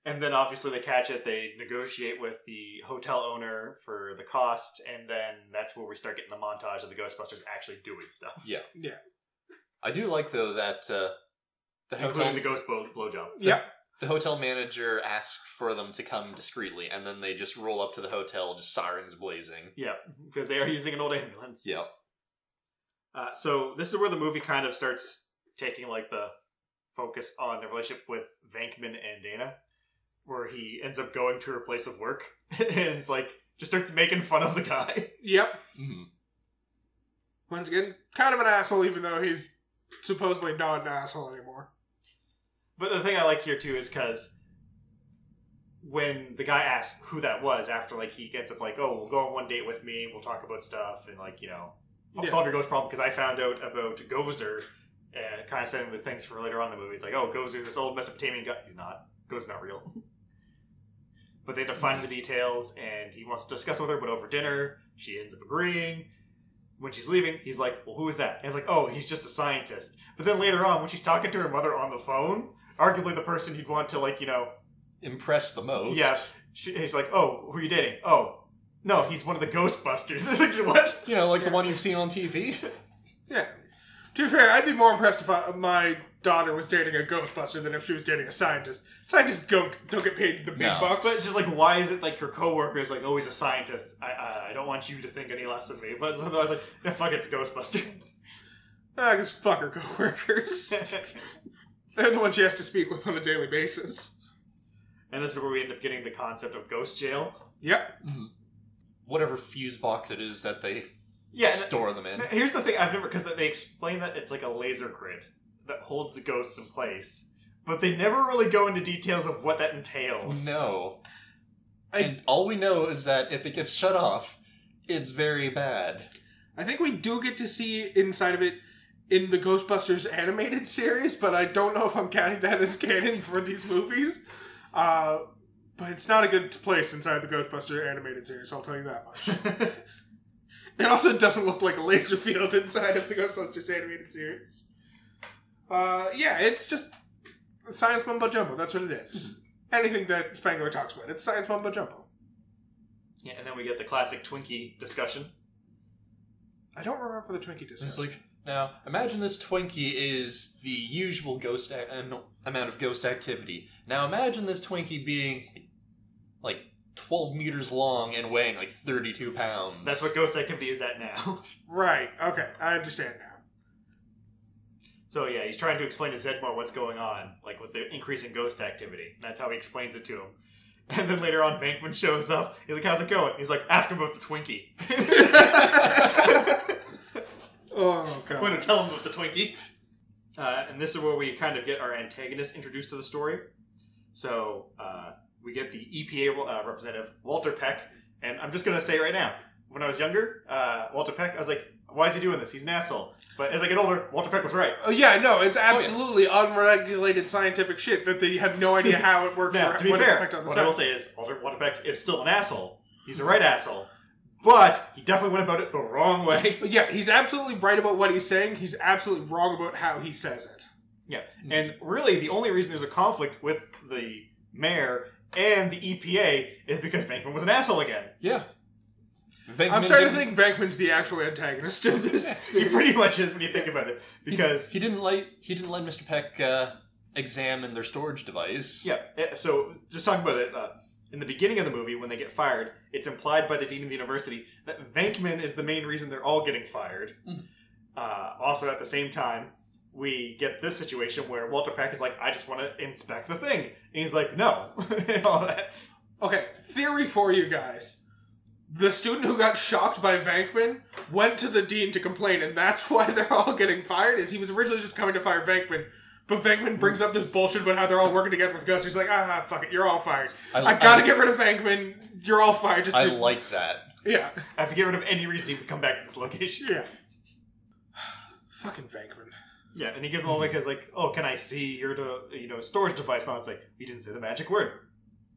And then obviously they catch it, they negotiate with the hotel owner for the cost, and then that's where we start getting the montage of the Ghostbusters actually doing stuff. Yeah. Yeah. I do like, though, that including the ghost blowjob. Yeah. The hotel manager asked for them to come discreetly, and then they just roll up to the hotel, just sirens blazing. Yeah, because they are using an old ambulance. Yep. So this is where the movie kind of starts taking like the focus on the relationship with Venkmen and Dana, where he ends up going to her place of work and it's like just starts making fun of the guy. Yep. Mm-hmm. Once again, kind of an asshole, even though he's supposedly not an asshole anymore. But the thing I like here too is because when the guy asks who that was after like he gets up like, oh, we'll go on one date with me, we'll talk about stuff and like, you know, solve your ghost problem, because I found out about Gozer and kind of setting the things for later on in the movie. It's like, oh, Gozer's this old Mesopotamian guy. He's not. Gozer's not real. But they end up finding the details and he wants to discuss with her, but over dinner, she ends up agreeing. When she's leaving, he's like, well, who is that? And he's like, oh, he's just a scientist. But then later on, when she's talking to her mother on the phone, arguably the person you'd want to, like, you know... impress the most. Yeah. He's like, oh, who are you dating? Oh, no, he's one of the Ghostbusters. It's like, what? You know, like the one you've seen on TV? Yeah. To be fair, I'd be more impressed if my daughter was dating a Ghostbuster than if she was dating a scientist. Scientists don't get paid the big bucks. But it's just like, why is it like her coworker is like, oh, he's a scientist. I don't want you to think any less of me. But so I was like, yeah, fuck it, it's Ghostbuster. I guess fuck her coworkers. They're the ones she has to speak with on a daily basis. And this is where we end up getting the concept of ghost jail. Yep. Mm-hmm. Whatever fuse box it is that they store them in. Here's the thing, because they explain that it's like a laser grid that holds the ghosts in place. But they never really go into details of what that entails. No. And all we know is that if it gets shut off, it's very bad. I think we do get to see inside of it in the Ghostbusters animated series, but I don't know if I'm counting that as canon for these movies. But it's not a good place inside the Ghostbuster animated series, I'll tell you that much. It also doesn't look like a laser field inside of the Ghostbusters animated series. Yeah, it's just science mumbo-jumbo, that's what it is. Anything that Spangler talks about, it's science mumbo-jumbo. Yeah, and then we get the classic Twinkie discussion. I don't remember the Twinkie discussion. It's like, now, imagine this Twinkie is the usual amount of ghost activity. Now imagine this Twinkie being, like, 12 meters long and weighing, like, 32 pounds. That's what ghost activity is at now. Right, okay, I understand now. So yeah, he's trying to explain to Zedmore what's going on, like, with the increasing ghost activity. That's how he explains it to him. And then later on, Venkman shows up. He's like, how's it going? He's like, ask him about the Twinkie. Oh, God. I'm going to tell him about the Twinkie. And this is where we kind of get our antagonist introduced to the story. So, we get the EPA representative, Walter Peck. And I'm just going to say right now, when I was younger, Walter Peck, I was like, why is he doing this? He's an asshole. But as I get older, Walter Peck was right. Oh, yeah, no, it's absolutely unregulated scientific shit that they have no idea how it works. Now, or to be what fair, its effect on the what I will say is, Walter Peck is still an asshole. He's a right asshole. But he definitely went about it the wrong way. Yeah, he's absolutely right about what he's saying. He's absolutely wrong about how he says it. Yeah, and really the only reason there's a conflict with the mayor and the EPA is because Venkman was an asshole again. Yeah. I'm starting to think Venkman's the actual antagonist of this. He pretty much is when you think about it, because he didn't let Mr. Peck examine their storage device. Yeah. So just talking about it, in the beginning of the movie, when they get fired, it's implied by the dean of the university that Venkman is the main reason they're all getting fired. Mm. Also, at the same time, we get this situation where Walter Peck is like, I just want to inspect the thing. And he's like, no. And all that. Okay, theory for you guys. The student who got shocked by Venkman went to the dean to complain, and that's why they're all getting fired, is he was originally just coming to fire Venkman, but Venkman brings up this bullshit about how they're all working together with Gus. He's like, fuck it, you're all fired. I gotta get rid of Venkman, you're all fired. I like that. Yeah. I have to get rid of any reason he would come back to this location. Yeah. Fucking Venkman. Yeah, and he gives them all like, oh, can I see your storage device? And it's like, you didn't say the magic word.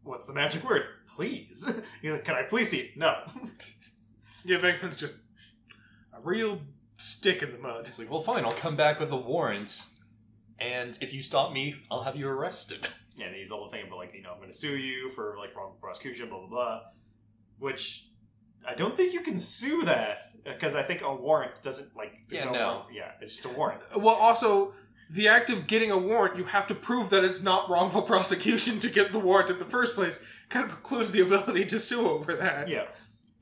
What's the magic word? Please. He's like, can I please see it? No. Yeah, Venkman's just a real stick in the mud. It's like, well, fine, I'll come back with a warrant, and if you stop me, I'll have you arrested. Yeah, and he's all the thing about, like, I'm going to sue you for, like, wrongful prosecution, blah, blah, blah. Which, I don't think you can sue that, because I think a warrant doesn't, like... No. Yeah, it's just a warrant. Well, also, the act of getting a warrant, you have to prove that it's not wrongful prosecution to get the warrant in the first place. Kind of precludes the ability to sue over that. Yeah.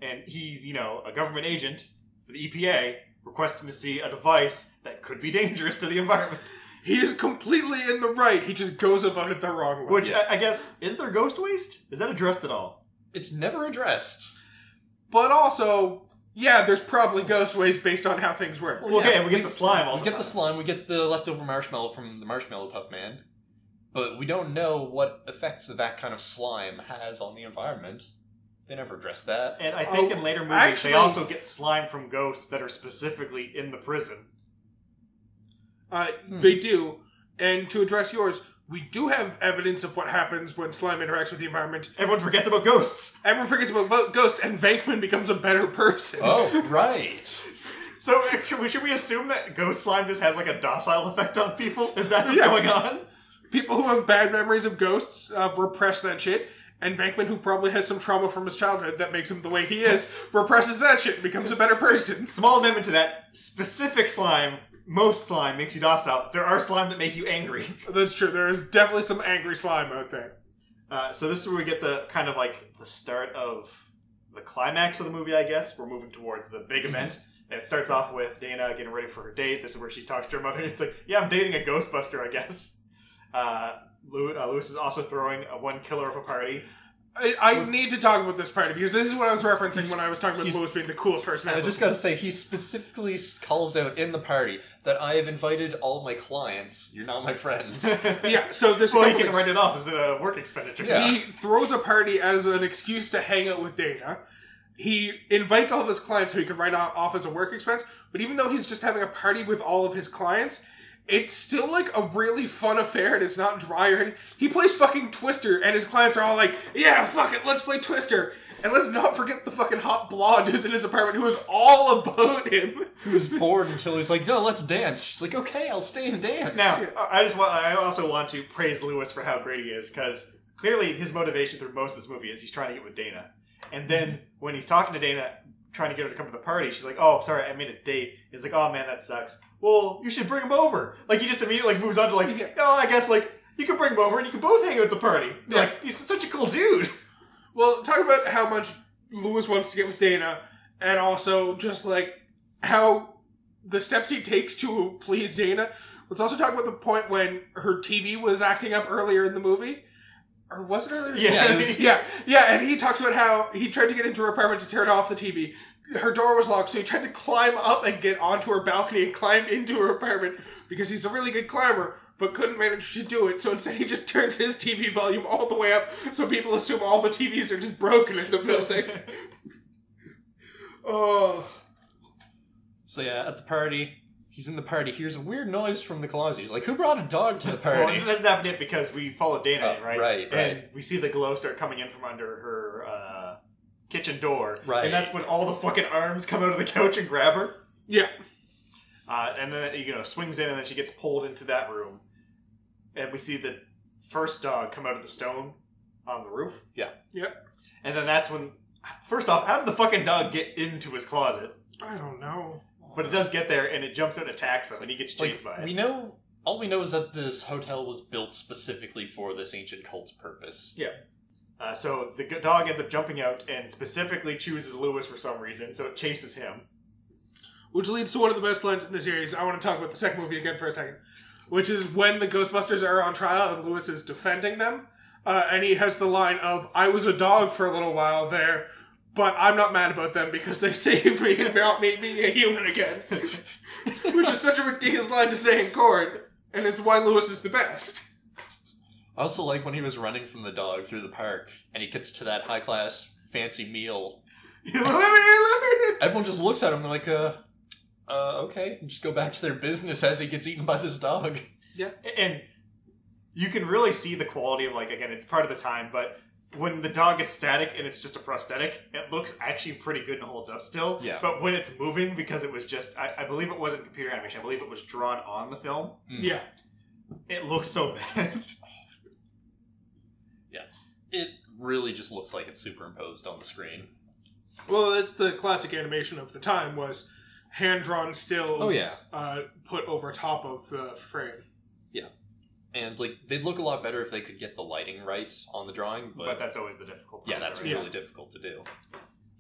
And he's, a government agent for the EPA requesting to see a device that could be dangerous to the environment. He is completely in the right. He just goes about it the wrong way. Which, I guess, is there ghost waste? Is that addressed at all? It's never addressed. But also, yeah, there's probably ghost waste based on how things work. Well, okay, we get the slime all the time. We get the slime, we get the leftover marshmallow from the Marshmallow Puff Man. But we don't know what effects that kind of slime has on the environment. They never address that. And I think in later movies, they also get slime from ghosts that are specifically in the prison. They do. And to address yours, we do have evidence of what happens when slime interacts with the environment. Everyone forgets about ghosts. Everyone forgets about ghosts, and Venkmen becomes a better person. Oh, right. So should we assume that ghost slime just has like a docile effect on people? Is that what's going on? People who have bad memories of ghosts repress that shit. And Venkmen, who probably has some trauma from his childhood that makes him the way he is, represses that shit and becomes a better person. Small amendment to that. Specific slime, most slime makes you docile. There are slime that make you angry. That's true. There is definitely some angry slime out there. So this is where we get the kind of like the start of the climax of the movie, I guess. We're moving towards the big event. It starts off with Dana getting ready for her date. This is where she talks to her mother. It's like, yeah, I'm dating a Ghostbuster, I guess. Lewis is also throwing one killer of a party. I need to talk about this party because this is what I was referencing when I was talking about Lewis being the coolest person ever. I just gotta say, he specifically calls out in the party that I have invited all my clients. You're not my friends. Yeah, so there's well, he can write it off as a work expenditure. Yeah. He throws a party as an excuse to hang out with Dana. He invites all of his clients so he can write off as a work expense, but even though he's just having a party with all of his clients, it's still, like, a really fun affair, and it's not dry or anything. He plays fucking Twister, and his clients are all like, yeah, fuck it, let's play Twister. And let's not forget the fucking hot blonde who's in his apartment who is all about him. He was bored until he's like, no, let's dance. She's like, okay, I'll stay and dance. Now, I also want to praise Lewis for how great he is, because clearly his motivation through most of this movie is he's trying to get with Dana. And then when he's talking to Dana, trying to get her to come to the party, she's like, oh, sorry, I made a date. He's like, oh, man, that sucks. Well, you should bring him over. Like, he just immediately moves on to, like, oh, I guess, like, you can bring him over and you can both hang out at the party. Yeah. Like, he's such a cool dude. Well, talk about how much Lewis wants to get with Dana, and also just, like, how the steps he takes to please Dana. Let's also talk about the point when her TV was acting up earlier in the movie. Or was it earlier? Yeah. Yeah, and he talks about how he tried to get into her apartment to turn off the TV. Her door was locked, so he tried to climb up and get onto her balcony and climb into her apartment because he's a really good climber, but couldn't manage to do it. So instead he just turns his TV volume all the way up so people assume all the TVs are just broken in the building. Oh. So yeah, at the party, he's in the party, hears a weird noise from the closet. He's like, who brought a dog to the party? Well, that's definitely it because we follow Dana in, right? Right. And we see the glow start coming in from under her kitchen door. Right. And that's when all the fucking arms come out of the couch and grab her. Yeah. And then, swings in and then she gets pulled into that room. And we see the first dog come out of the stone on the roof. Yeah. Yep. And then that's when, first off, how did the fucking dog get into his closet? I don't know. But it does get there and it jumps out and attacks him and he gets chased by it. All we know is that this hotel was built specifically for this ancient cult's purpose. Yeah. So the dog ends up jumping out and specifically chooses Lewis for some reason, so it chases him. Which leads to one of the best lines in the series. I want to talk about the second movie again for a second. Which is when the Ghostbusters are on trial and Lewis is defending them. And he has the line of, I was a dog for a little while there, but I'm not mad about them because they saved me and brought me being a human again. Which is such a ridiculous line to say in court. And it's why Lewis is the best. I also like when he was running from the dog through the park, and he gets to that high-class, fancy meal. Everyone just looks at him and they're like, okay. And just go back to their business as he gets eaten by this dog. Yeah. And you can really see the quality of, like, again, it's part of the time, but when the dog is static and it's just a prosthetic, it looks actually pretty good and holds up still. Yeah. But when it's moving, because it was just, I believe it wasn't computer animation, I believe it was drawn on the film. Yeah. It looks so bad. Yeah. It really just looks like it's superimposed on the screen. Well, it's the classic animation of the time was hand-drawn stills put over top of the frame. Yeah. And, like, they'd look a lot better if they could get the lighting right on the drawing. But that's always the difficult part. Yeah, that's really difficult to do.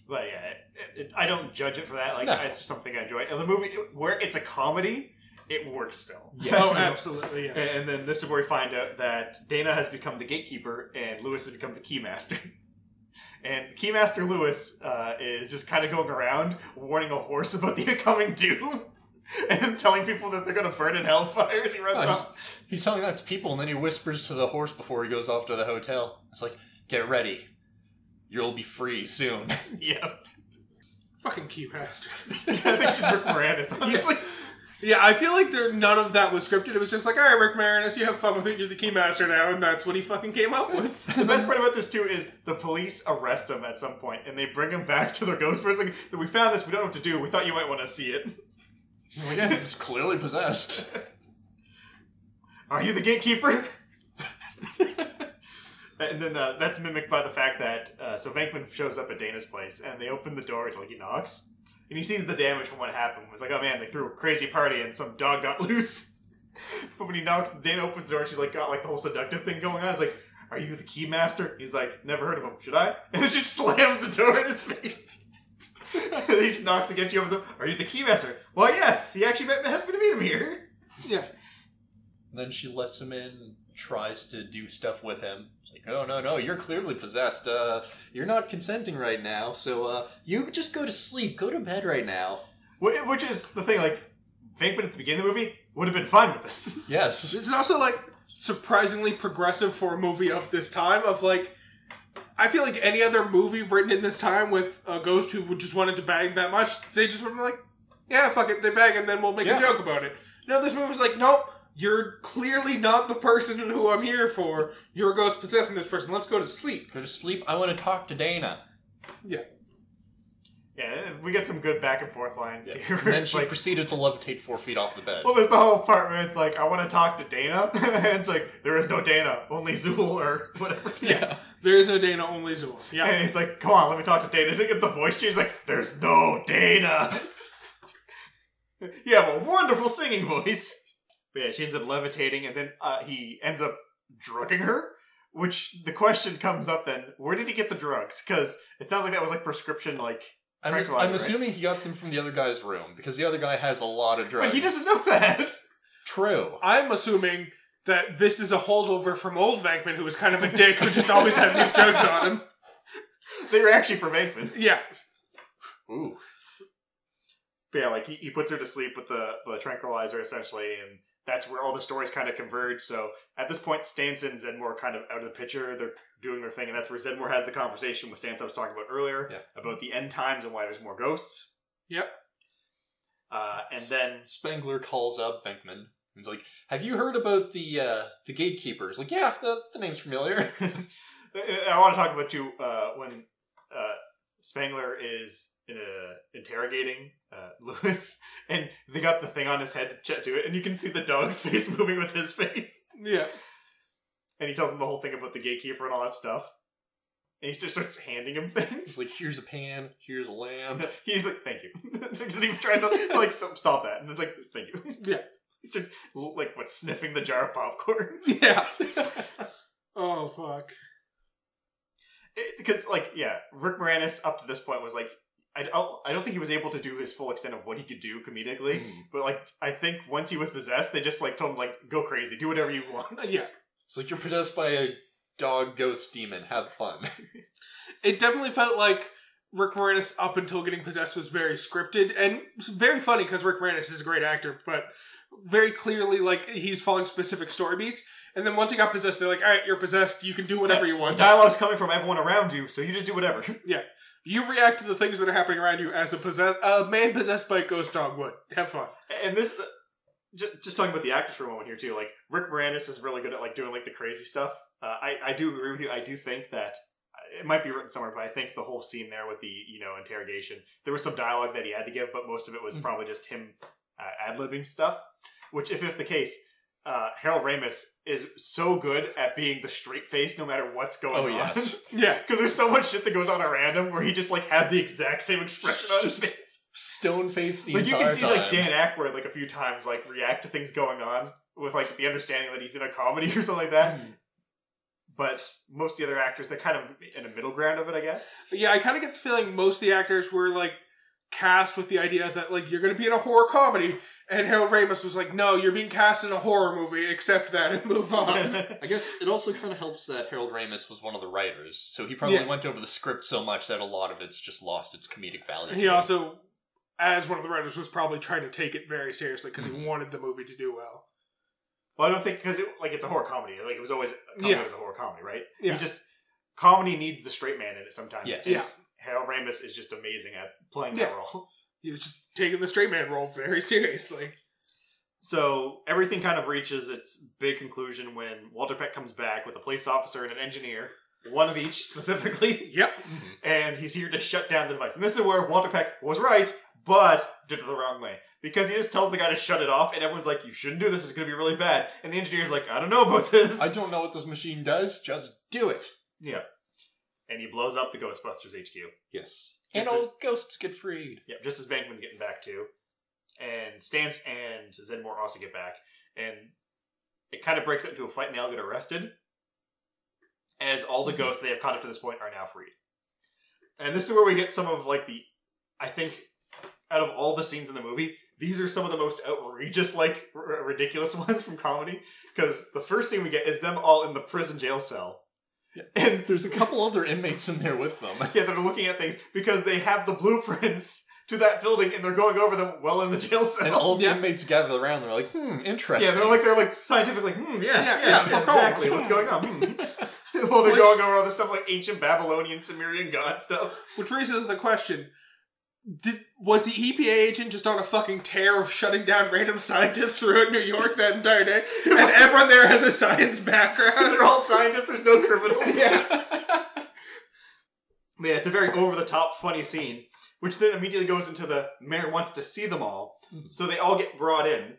But yeah, I don't judge it for that. Like, it's just something I enjoy. And the movie, where it's a comedy, it works still. Yes. Oh, absolutely, yeah. And then this is where we find out that Dana has become the gatekeeper and Lewis has become the keymaster. And Keymaster Lewis is just kind of going around warning a horse about the coming doom. And telling people that they're going to burn in hellfire as he runs off. He's telling that to people, and then he whispers to the horse before he goes off to the hotel. It's like, get ready. You'll be free soon. Yeah. Fucking Keymaster. I think she's Rick Moranis, honestly. Yeah, I feel like none of that was scripted. It was just like, alright, Rick Moranis, you have fun with it. You're the Keymaster now, and that's what he fucking came up with. The best part about this, too, is the police arrest him at some point, and they bring him back to their Ghostbusters. Like, we found this, we don't know what to do. We thought you might want to see it. Well, yeah, he's clearly possessed. Are you the gatekeeper? And then that's mimicked by the fact that so Venkmen shows up at Dana's place and they open the door to he knocks and he sees the damage from what happened. It was like, oh man, they threw a crazy party and some dog got loose. But when he knocks, Dana opens the door and she's got the whole seductive thing going on. It's like, are you the Keymaster? He's like, never heard of him. Should I? And then just slams the door in his face. And then he just knocks again. She opens up. Are you the Keymaster? Well, yes. He actually asked me to meet him here. Yeah. And then she lets him in, tries to do stuff with him. It's like, oh, no, you're clearly possessed. You're not consenting right now, so you just go to sleep. Go to bed right now. Which is the thing, Venkman at the beginning of the movie would have been fine with this. Yes. It's also, surprisingly progressive for a movie of this time of, I feel like any other movie written in this time with a ghost who just wanted to bang that much, they just would be like, yeah, fuck it, they bang and then we'll make a joke about it. No, this movie was like, nope, you're clearly not the person who I'm here for. You're a ghost possessing this person. Let's go to sleep. Go to sleep. I want to talk to Dana. Yeah. Yeah, we get some good back and forth lines here. And then she proceeded to levitate 4 feet off the bed. Well, there's the whole part where it's like, I want to talk to Dana. And it's like, there is no Dana, only Zool or whatever. Yeah. There is no Dana, only Zool. Yeah. And he's like, come on, let me talk to Dana. To get the voice change, he's like, there's no Dana. You have a wonderful singing voice. But yeah, she ends up levitating, and then he ends up drugging her. Which, the question comes up then, where did he get the drugs? Because it sounds like that was prescription, I'm assuming he got them from the other guy's room, because the other guy has a lot of drugs. But he doesn't know that. True. I'm assuming that this is a holdover from old Venkman, who was kind of a dick, who just always had these drugs on him. They were actually for Venkman. Yeah. Ooh. But yeah, he puts her to sleep with the tranquilizer, essentially, and that's where all the stories kind of converge. So at this point, Stanson and Zedmore are kind of out of the picture. They're doing their thing, and that's where Zedmore has the conversation with Stanson I was talking about earlier, about the end times and why there's more ghosts. Yep. And then Spengler calls up Venkman. He's like, have you heard about the gatekeepers? Like, yeah, the name's familiar. I want to talk about you when Spengler is interrogating Lewis, and they got the thing on his head to do it, and you can see the dog's face moving with his face. Yeah. And he tells him the whole thing about the gatekeeper and all that stuff. And he just starts handing him things. He's like, here's a pan, here's a lamp. He's like, thank you. He doesn't even try to, stop that. And it's like, thank you. Yeah. He starts, sniffing the jar of popcorn. Yeah. Oh, fuck. Because, Rick Moranis up to this point was like, I don't think he was able to do his full extent of what he could do comedically. But, I think once he was possessed, they just, told him, go crazy, do whatever you want. Yeah. It's like, you're possessed by a dog ghost demon, have fun. It definitely felt like Rick Moranis up until getting possessed was very scripted, and it's very funny because Rick Moranis is a great actor, but very clearly, he's following specific story beats. And then once he got possessed, they're like, all right, you're possessed, you can do whatever you want. The dialogue's coming from everyone around you, so you just do whatever. Yeah. You react to the things that are happening around you as a man possessed by a ghost dog would. Have fun. And this, just talking about the actors for a moment here too, Rick Moranis is really good at doing the crazy stuff. I do agree with you. I do think that it might be written somewhere, but I think the whole scene there with the, interrogation, there was some dialogue that he had to give, but most of it was probably just him ad-libbing stuff. Which, if the case, Harold Ramis is so good at being the straight face no matter what's going on. Yes. Yeah, because there's so much shit that goes on around him where he just had the exact same expression on his face. Stone face the entire time. You can see Dan Ackroyd a few times react to things going on with the understanding that he's in a comedy or something like that. But most of the other actors, they're kind of in a middle ground of it, I guess. Yeah, I kind of get the feeling most of the actors were cast with the idea that you're going to be in a horror comedy, and Harold Ramis was like, no, you're being cast in a horror movie, accept that and move on. I guess it also kind of helps that Harold Ramis was one of the writers, so he probably went over the script so much that a lot of it's just lost its comedic value. He also, as one of the writers, was probably trying to take it very seriously because he wanted the movie to do well. Well, I don't think, because it's a horror comedy. It was always a horror comedy, right? Yeah. He's just, comedy needs the straight man in it sometimes. Yes. Yeah. Harold Ramis is just amazing at playing that role. He was just taking the straight man role very seriously. So everything kind of reaches its big conclusion when Walter Peck comes back with a police officer and an engineer, one of each specifically. Yep. And he's here to shut down the device. And this is where Walter Peck was right, but did it the wrong way. Because he just tells the guy to shut it off, and everyone's like, you shouldn't do this, it's going to be really bad. And the engineer's like, I don't know about this. I don't know what this machine does, just do it. Yeah. And he blows up the Ghostbusters HQ. Yes. Just and all ghosts get freed. Yeah, just as Venkman's getting back too. And Stance and Zedmore also get back. And it kind of breaks up into a fight and they all get arrested. As all the ghosts they have caught up to this point are now freed. And this is where we get some of I think, out of all the scenes in the movie, these are some of the most outrageous, ridiculous ones from comedy. Because the first scene we get is them all in the prison jail cell. Yeah. And there's a couple other inmates in there with them. Yeah, they're looking at things because they have the blueprints to that building and they're going over them while in the jail cell. And all the inmates gather around and they're like, interesting. Yeah, they're scientifically, yes, exactly, what's going on? Well, they're going over all this stuff ancient Babylonian, Sumerian god stuff. Which raises the question, was the EPA agent just on a fucking tear of shutting down random scientists throughout New York that entire day? And everyone there has a science background? They're all scientists, there's no criminals. Yeah. Yeah, it's a very over-the-top funny scene, which then immediately goes into the mayor wants to see them all. So they all get brought in,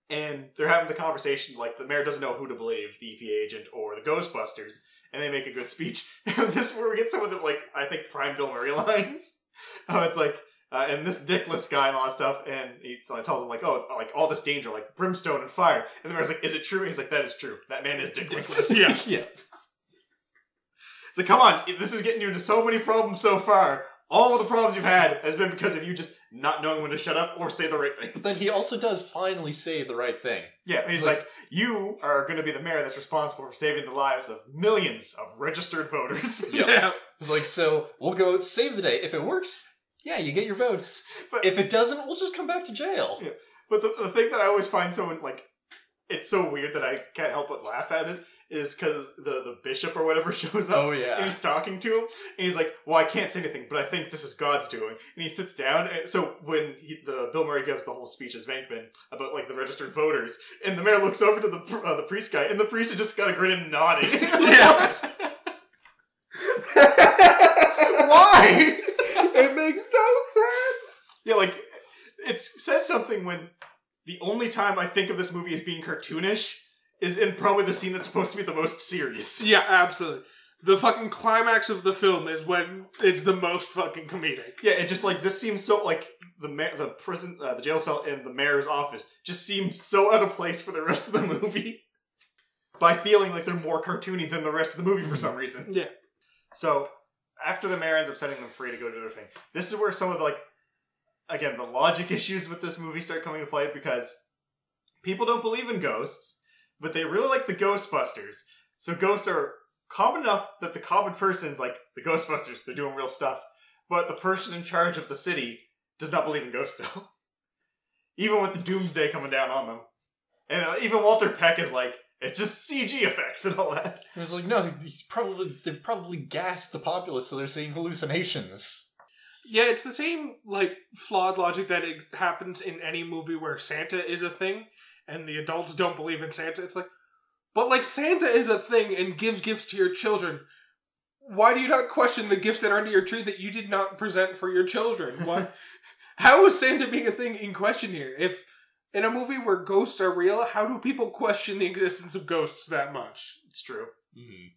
and they're having the conversation the mayor doesn't know who to believe, the EPA agent or the Ghostbusters, and they make a good speech. And this is where we get some of the, I think, prime Bill Murray lines. It's and this dickless guy and all that stuff, and he tells him, all this danger, brimstone and fire. And the mayor's like, is it true? And he's like, that is true. That man is dickless. Yeah. It's come on, this is getting you into so many problems so far. All of the problems you've had has been because of you just not knowing when to shut up or say the right thing. But then he also does finally say the right thing. Yeah, he's you are going to be the mayor that's responsible for saving the lives of millions of registered voters. Yep. Yeah. It's so we'll go save the day. If it works, yeah, you get your votes. But if it doesn't, we'll just come back to jail. Yeah. But the thing that I always find so, it's so weird that I can't help but laugh at it, is because the bishop or whatever shows up. Oh, yeah. And he's talking to him. And he's like, well, I can't say anything, but I think this is God's doing. And he sits down. And so when the Bill Murray gives the whole speech as Venkman about, the registered voters, and the mayor looks over to the priest guy, and the priest has just got a grin and nodding. Yeah. Why? It makes no sense. Yeah, it says something when the only time I think of this movie as being cartoonish is in probably the scene that's supposed to be the most serious. Yeah, absolutely. The fucking climax of the film is when it's the most fucking comedic. Yeah, it just this seems so the prison, the jail cell, and the mayor's office just seem so out of place for the rest of the movie. By feeling like they're more cartoony than the rest of the movie for some reason. Yeah. So after the mayor ends up setting them free to go do their thing, this is where some of the logic issues with this movie start coming to play because people don't believe in ghosts. But they really like the Ghostbusters. So ghosts are common enough that the common person's the Ghostbusters, they're doing real stuff. But the person in charge of the city does not believe in ghosts still. Even with the doomsday coming down on them. And even Walter Peck is it's just CG effects and all that. And it's no, they've probably gassed the populace so they're seeing hallucinations. Yeah, it's the same, flawed logic that it happens in any movie where Santa is a thing. And the adults don't believe in Santa. It's but Santa is a thing and gives gifts to your children. Why do you not question the gifts that are under your tree that you did not present for your children? What? How is Santa being a thing in question here? If in a movie where ghosts are real, how do people question the existence of ghosts that much? It's true. Mm-hmm.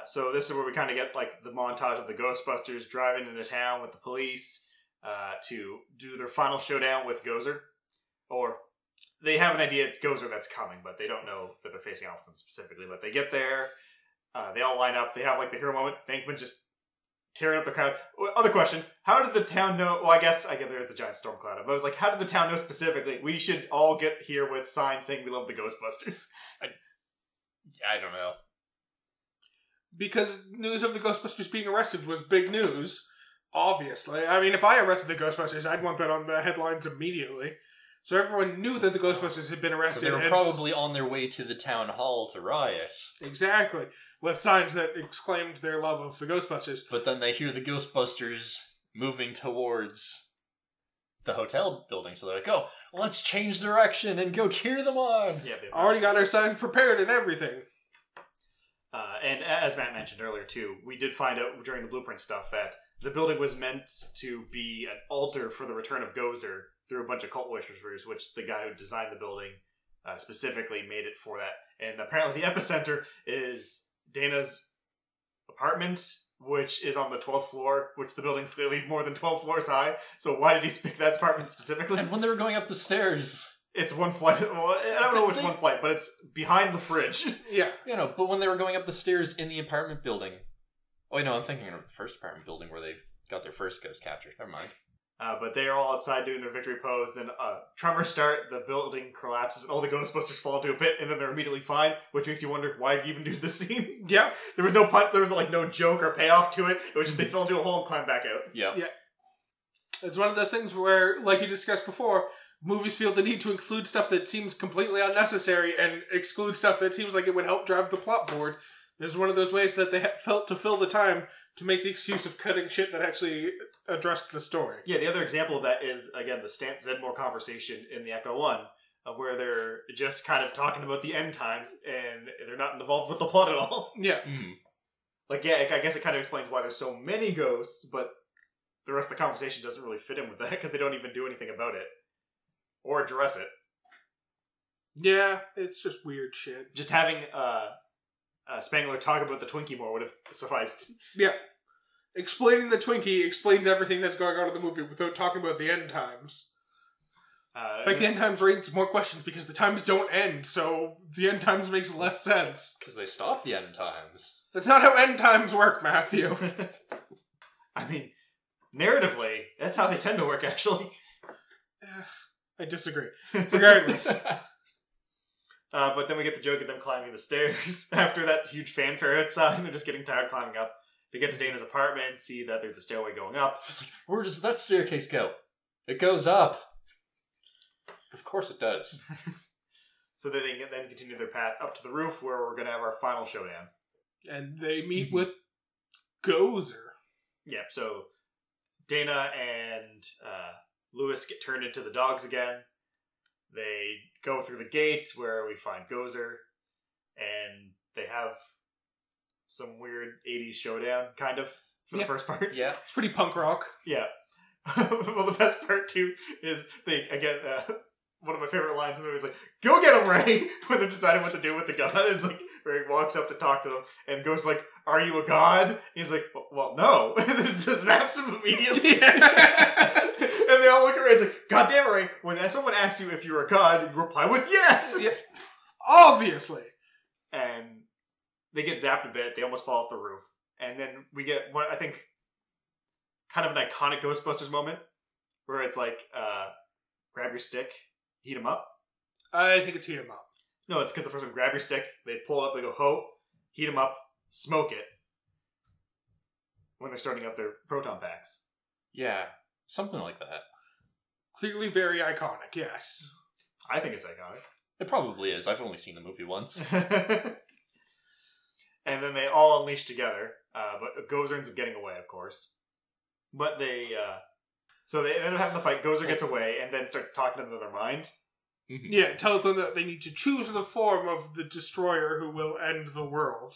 So this is where we kind of get like the montage of the Ghostbusters driving into town with the police to do their final showdown with Gozer. Or they have an idea it's Gozer that's coming, but they don't know that they're facing off with them specifically. But they get there, they all line up, they have like the hero moment. Venkman's just tearing up the crowd. Other question, how did the town know? Well, I guess there's the giant storm cloud. But I was like, how did the town know specifically we should all get here with signs saying we love the Ghostbusters? I don't know. Because news of the Ghostbusters being arrested was big news, obviously. I mean, if I arrested the Ghostbusters, I'd want that on the headlines immediately. So everyone knew that the Ghostbusters had been arrested. So they were probably on their way to the town hall to riot. Exactly. With signs that exclaimed their love of the Ghostbusters. But then they hear the Ghostbusters moving towards the hotel building, so they're like, oh, let's change direction and go cheer them on. Yeah, already got our signs prepared and everything. And as Matt mentioned earlier, too, we did find out during the blueprint stuff that the building was meant to be an altar for the return of Gozer through a bunch of cult worshippers, which the guy who designed the building specifically made it for that. And apparently the epicenter is Dana's apartment, which is on the 12th floor, which the building's clearly more than 12 floors high. So why did he pick that apartment specifically? And when they were going up the stairs... It's one flight. Well, I don't know which one flight, but it's behind the fridge. Yeah. You know, but when they were going up the stairs in the apartment building... Oh, wait, no, I'm thinking of the first apartment building where they got their first ghost captured. Never mind. But they're all outside doing their victory pose. Then tremors start, the building collapses, and all the Ghostbusters fall into a pit, and then they're immediately fine, which makes you wonder why you even do this scene. Yeah. There was no punt, there was like no joke or payoff to it. It was just they fell into a hole and climbed back out. Yeah. Yeah. It's one of those things where, like you discussed before, movies feel the need to include stuff that seems completely unnecessary and exclude stuff that seems like it would help drive the plot forward. This is one of those ways that they felt to fill the time to make the excuse of cutting shit that actually addressed the story. Yeah, the other example of that is, again, the Stan Zedmore conversation in the Echo One, where they're just kind of talking about the end times, and they're not involved with the plot at all. Yeah. Mm-hmm. Like, yeah, I guess it kind of explains why there's so many ghosts, but the rest of the conversation doesn't really fit in with that, because they don't even do anything about it. Or address it. Yeah, it's just weird shit. Just having Spangler talk about the Twinkie more would have sufficed. Yeah. Explaining the Twinkie explains everything that's going on in the movie without talking about the end times. In fact, the end times raises more questions because the times don't end, so the end times makes less sense. Because they stop the end times. That's not how end times work, Matthew. I mean, narratively, that's how they tend to work, actually. I disagree. Regardless. But then we get the joke of them climbing the stairs after that huge fanfare outside. They're just getting tired climbing up. They get to Dana's apartment, see that there's a stairway going up. Just like, where does that staircase go? It goes up. Of course it does. So they can then continue their path up to the roof where we're going to have our final showdown. And they meet with Gozer. Yeah, so Dana and Lewis get turned into the dogs again. They go through the gate where we find Gozer, and they have some weird 80s showdown, kind of, for the first part. Yeah. It's pretty punk rock. Yeah. Well, the best part, too, is they, again, one of my favorite lines in the movie is like, go get him, Ray! When they're deciding what to do with the gun. It's like, Ray walks up to talk to them, and goes like, are you a god? He's like, well, no. And then it just zaps him immediately. Yeah. And they all look at Ray and like, God damn it, Ray, when someone asks you if you're a god, you reply with yes! Yeah. Obviously. And they get zapped a bit, they almost fall off the roof. And then we get what I think kind of an iconic Ghostbusters moment, where it's like, grab your stick, heat him up. I think it's heat him up. No, it's because the first one, grab your stick, they pull it up, they go, ho, heat him up, smoke it. When they're starting up their proton packs. Yeah, something like that. Clearly very iconic, yes. I think it's iconic. It probably is. I've only seen the movie once. And then they all unleash together, but Gozer ends up getting away, of course. But they end up having the fight, Gozer gets away, and then start talking to them in their mind. Mm-hmm. Yeah, it tells them that they need to choose the form of the destroyer who will end the world.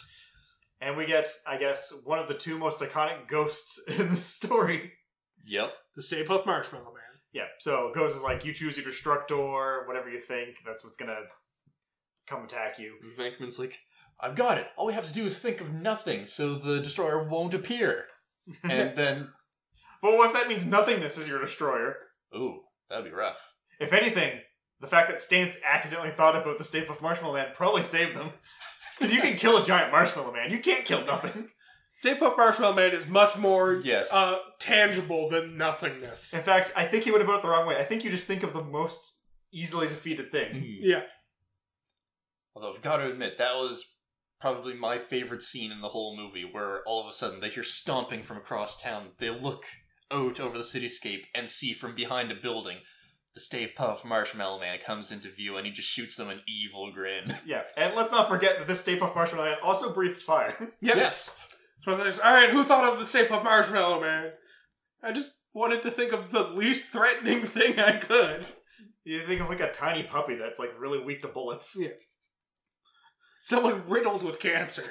And we get, I guess, one of the two most iconic ghosts in the story. Yep. The Stay Puft Marshmallow Man. Yeah, so Gozer is like, you choose your Destructor, whatever you think, that's what's gonna come attack you. Venkmen's like, I've got it. All we have to do is think of nothing, so the Destroyer won't appear. And then... But what if that means nothingness is your Destroyer? Ooh, that'd be rough. If anything, the fact that Stance accidentally thought about the Stay Puft Marshmallow Man probably saved them. Because you can kill a giant Marshmallow Man, you can't kill nothing. Stay Puft Marshmallow Man is much more yes. Tangible than nothingness. In fact, I think he would have put it the wrong way. I think you just think of the most easily defeated thing. Yeah. Although I've got to admit, that was probably my favorite scene in the whole movie, where all of a sudden they hear stomping from across town. They look out over the cityscape and see from behind a building the Stay Puft Marshmallow Man comes into view, and he just shoots them an evil grin. Yeah, and let's not forget that this Stay Puft Marshmallow Man also breathes fire. Yep. Yes. Alright, who thought of the Stay Puft Marshmallow Man? I just wanted to think of the least threatening thing I could. You think of like a tiny puppy that's like really weak to bullets. Yeah. Someone riddled with cancer.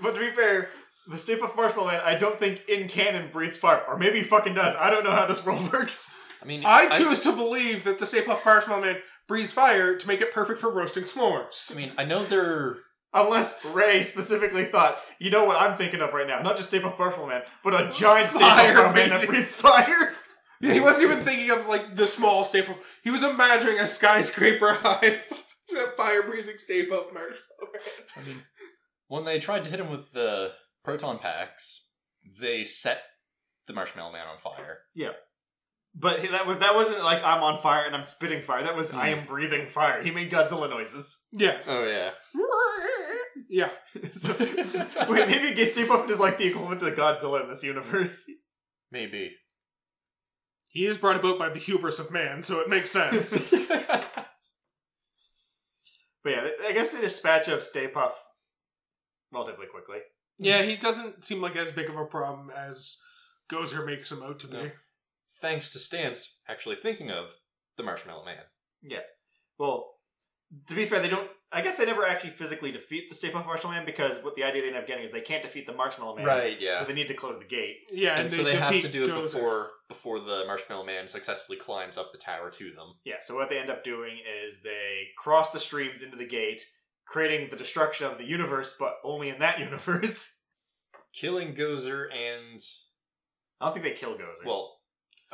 But to be fair, the Stay Puft Marshmallow Man, I don't think in canon breathes fire. Or maybe he fucking does. I don't know how this world works. I mean, I choose to believe that the Stay Puft Marshmallow Man breathes fire to make it perfect for roasting s'mores. I mean, I know they're... Unless Ray specifically thought, you know what I'm thinking of right now? Not just Stay Puft Marshmallow Man, but a giant Stay Puft Marshmallow Man that breathes fire. Yeah, he wasn't even thinking of, like, the small Stay Puft. He was imagining a skyscraper high fire-breathing Stay Puft Marshmallow Man. I mean, when they tried to hit him with the proton packs, they set the Marshmallow Man on fire. Yeah. But that wasn't like, I'm on fire and I'm spitting fire. That was, I am breathing fire. He made Godzilla noises. Yeah. Oh, yeah. Yeah. So, wait, maybe Stay Puft is like the equivalent to Godzilla in this universe. Maybe. He is brought about by the hubris of man, so it makes sense. But yeah, I guess they dispatch of Stay Puft relatively quickly. Yeah, he doesn't seem like as big of a problem as Gozer makes him out to be. No. Thanks to Stance actually thinking of the Marshmallow Man. Yeah. Well, to be fair, I guess they never actually physically defeat the Stay Puft Marshmallow Man, because what the idea they end up getting is they can't defeat the Marshmallow Man. Right, yeah. So they need to close the gate. Yeah, and so they have to do it Gozer. before the Marshmallow Man successfully climbs up the tower to them. Yeah, so what they end up doing is they cross the streams into the gate, creating the destruction of the universe, but only in that universe. Killing Gozer and... I don't think they kill Gozer. Well,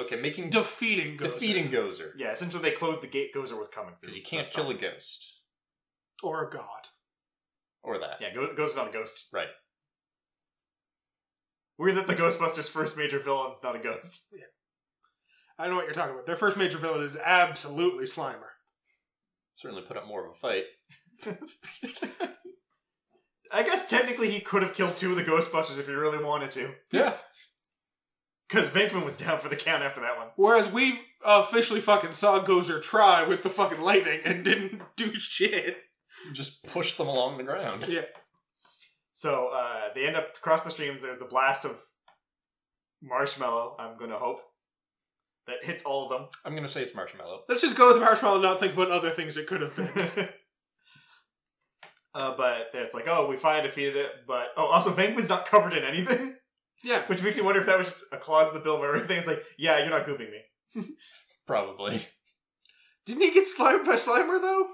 okay, Defeating Gozer. Defeating Gozer. Yeah, essentially they closed the gate Gozer was coming through. Because you can't kill a ghost. Or a god. Or that. Yeah, Gozer's not a ghost. Right. Weird that the Ghostbusters' first major villain's not a ghost. Yeah. I know what you're talking about. Their first major villain is absolutely Slimer. Certainly put up more of a fight. I guess technically he could have killed two of the Ghostbusters if he really wanted to. Yeah. Because Venkmen was down for the count after that one. Whereas we officially fucking saw Gozer try with the fucking lightning and didn't do shit. Just push them along the ground. Yeah. So they end up across the streams. There's the blast of marshmallow, I'm going to hope, that hits all of them. I'm going to say it's marshmallow. Let's just go with marshmallow and not think about other things it could have been. But it's like, oh, we finally defeated it. But, also Venkman's not covered in anything. Yeah. Which makes me wonder if that was just a clause in the Bill Murray thing. It's like, yeah, you're not gooping me. Probably. Didn't he get slimed by Slimer, though?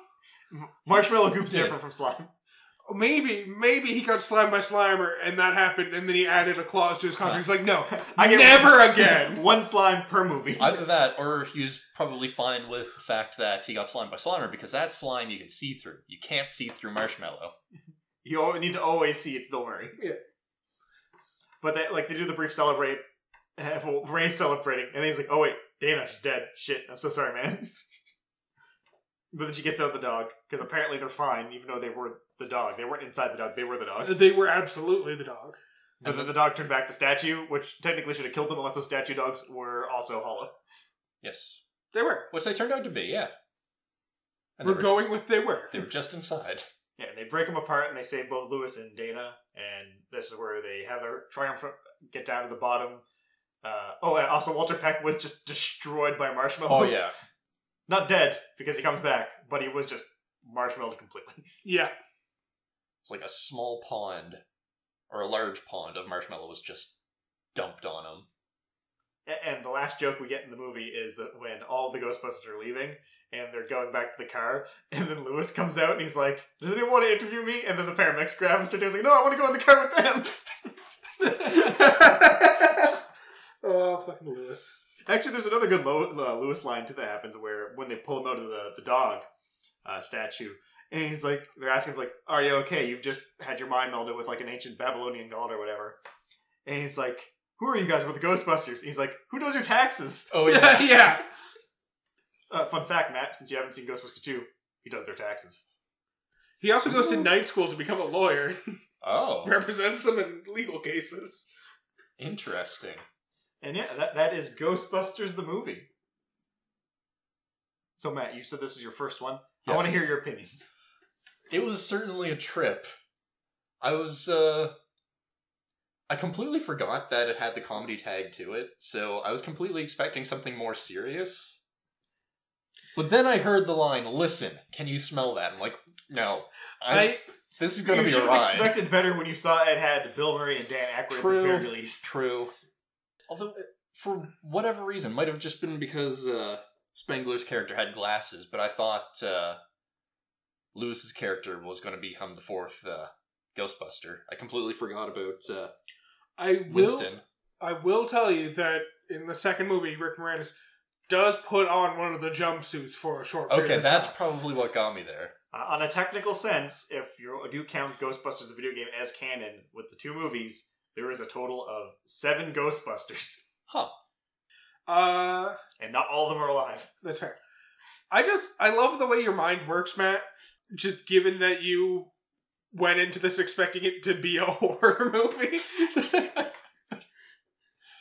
Marshmallow goop's different from slime. Maybe he got slimed by Slimer and that happened and then he added a clause to his contract. He's like, no, never again. One slime per movie. Either that, or he was probably fine with the fact that he got slimed by Slimer, because that slime you can see through. You can't see through marshmallow. You need to always see it's Bill Murray. Yeah. But they do the brief celebrate. Ray's celebrating, and then he's like, oh wait, Dana, she's dead. Shit, I'm so sorry, man. But then she gets out the dog, because apparently they're fine, even though they were the dog. They weren't inside the dog, they were the dog. They were absolutely the dog. But then the dog turned back to statue, which technically should have killed them unless those statue dogs were also hollow. Yes. They were. Which they turned out to be, yeah. And We're going with they were. They were just inside. Yeah, and they break them apart, and they save both Lewis and Dana, and this is where they have their triumphant get down to the bottom. And also Walter Peck was just destroyed by Marshmallow. Oh, yeah. Not dead, because he comes back, but he was just marshmallowed completely. Yeah. It's like a small pond, or a large pond of marshmallow was just dumped on him. And the last joke we get in the movie is that when all the Ghostbusters are leaving, and they're going back to the car, and then Lewis comes out and he's like, does anyone want to interview me? And then the paramedics grab him and start doing like, no, I want to go in the car with them. Oh, fucking Lewis. Actually, there's another good Lewis line too that happens where when they pull him out of the dog statue, and he's like, they're asking him like, are you okay? You've just had your mind melded with like an ancient Babylonian god or whatever. And he's like, who are you guys with the Ghostbusters? And he's like, who does your taxes? Oh, yeah. Yeah. Fun fact, Matt, since you haven't seen Ghostbusters 2, he does their taxes. He also goes to night school to become a lawyer. Oh. Represents them in legal cases. Interesting. And yeah, that is Ghostbusters the movie. So Matt, you said this was your first one. Yes. I want to hear your opinions. It was certainly a trip. I completely forgot that it had the comedy tag to it, so I was completely expecting something more serious. But then I heard the line, listen, can you smell that? I'm like, no. This is going to be a ride. You should have expected better when you saw it had Bill Murray and Dan Aykroyd at the very least. True. Although, for whatever reason, might have just been because Spangler's character had glasses, but I thought Lewis's character was going to become the fourth Ghostbuster. I completely forgot about Winston. I will tell you that in the second movie, Rick Moranis does put on one of the jumpsuits for a short period of time. Okay, that's probably what got me there. On a technical sense, if you do count Ghostbusters the video game as canon with the two movies, there is a total of 7 Ghostbusters. Huh. And not all of them are alive. That's fair. I love the way your mind works, Matt. Just given that you went into this expecting it to be a horror movie.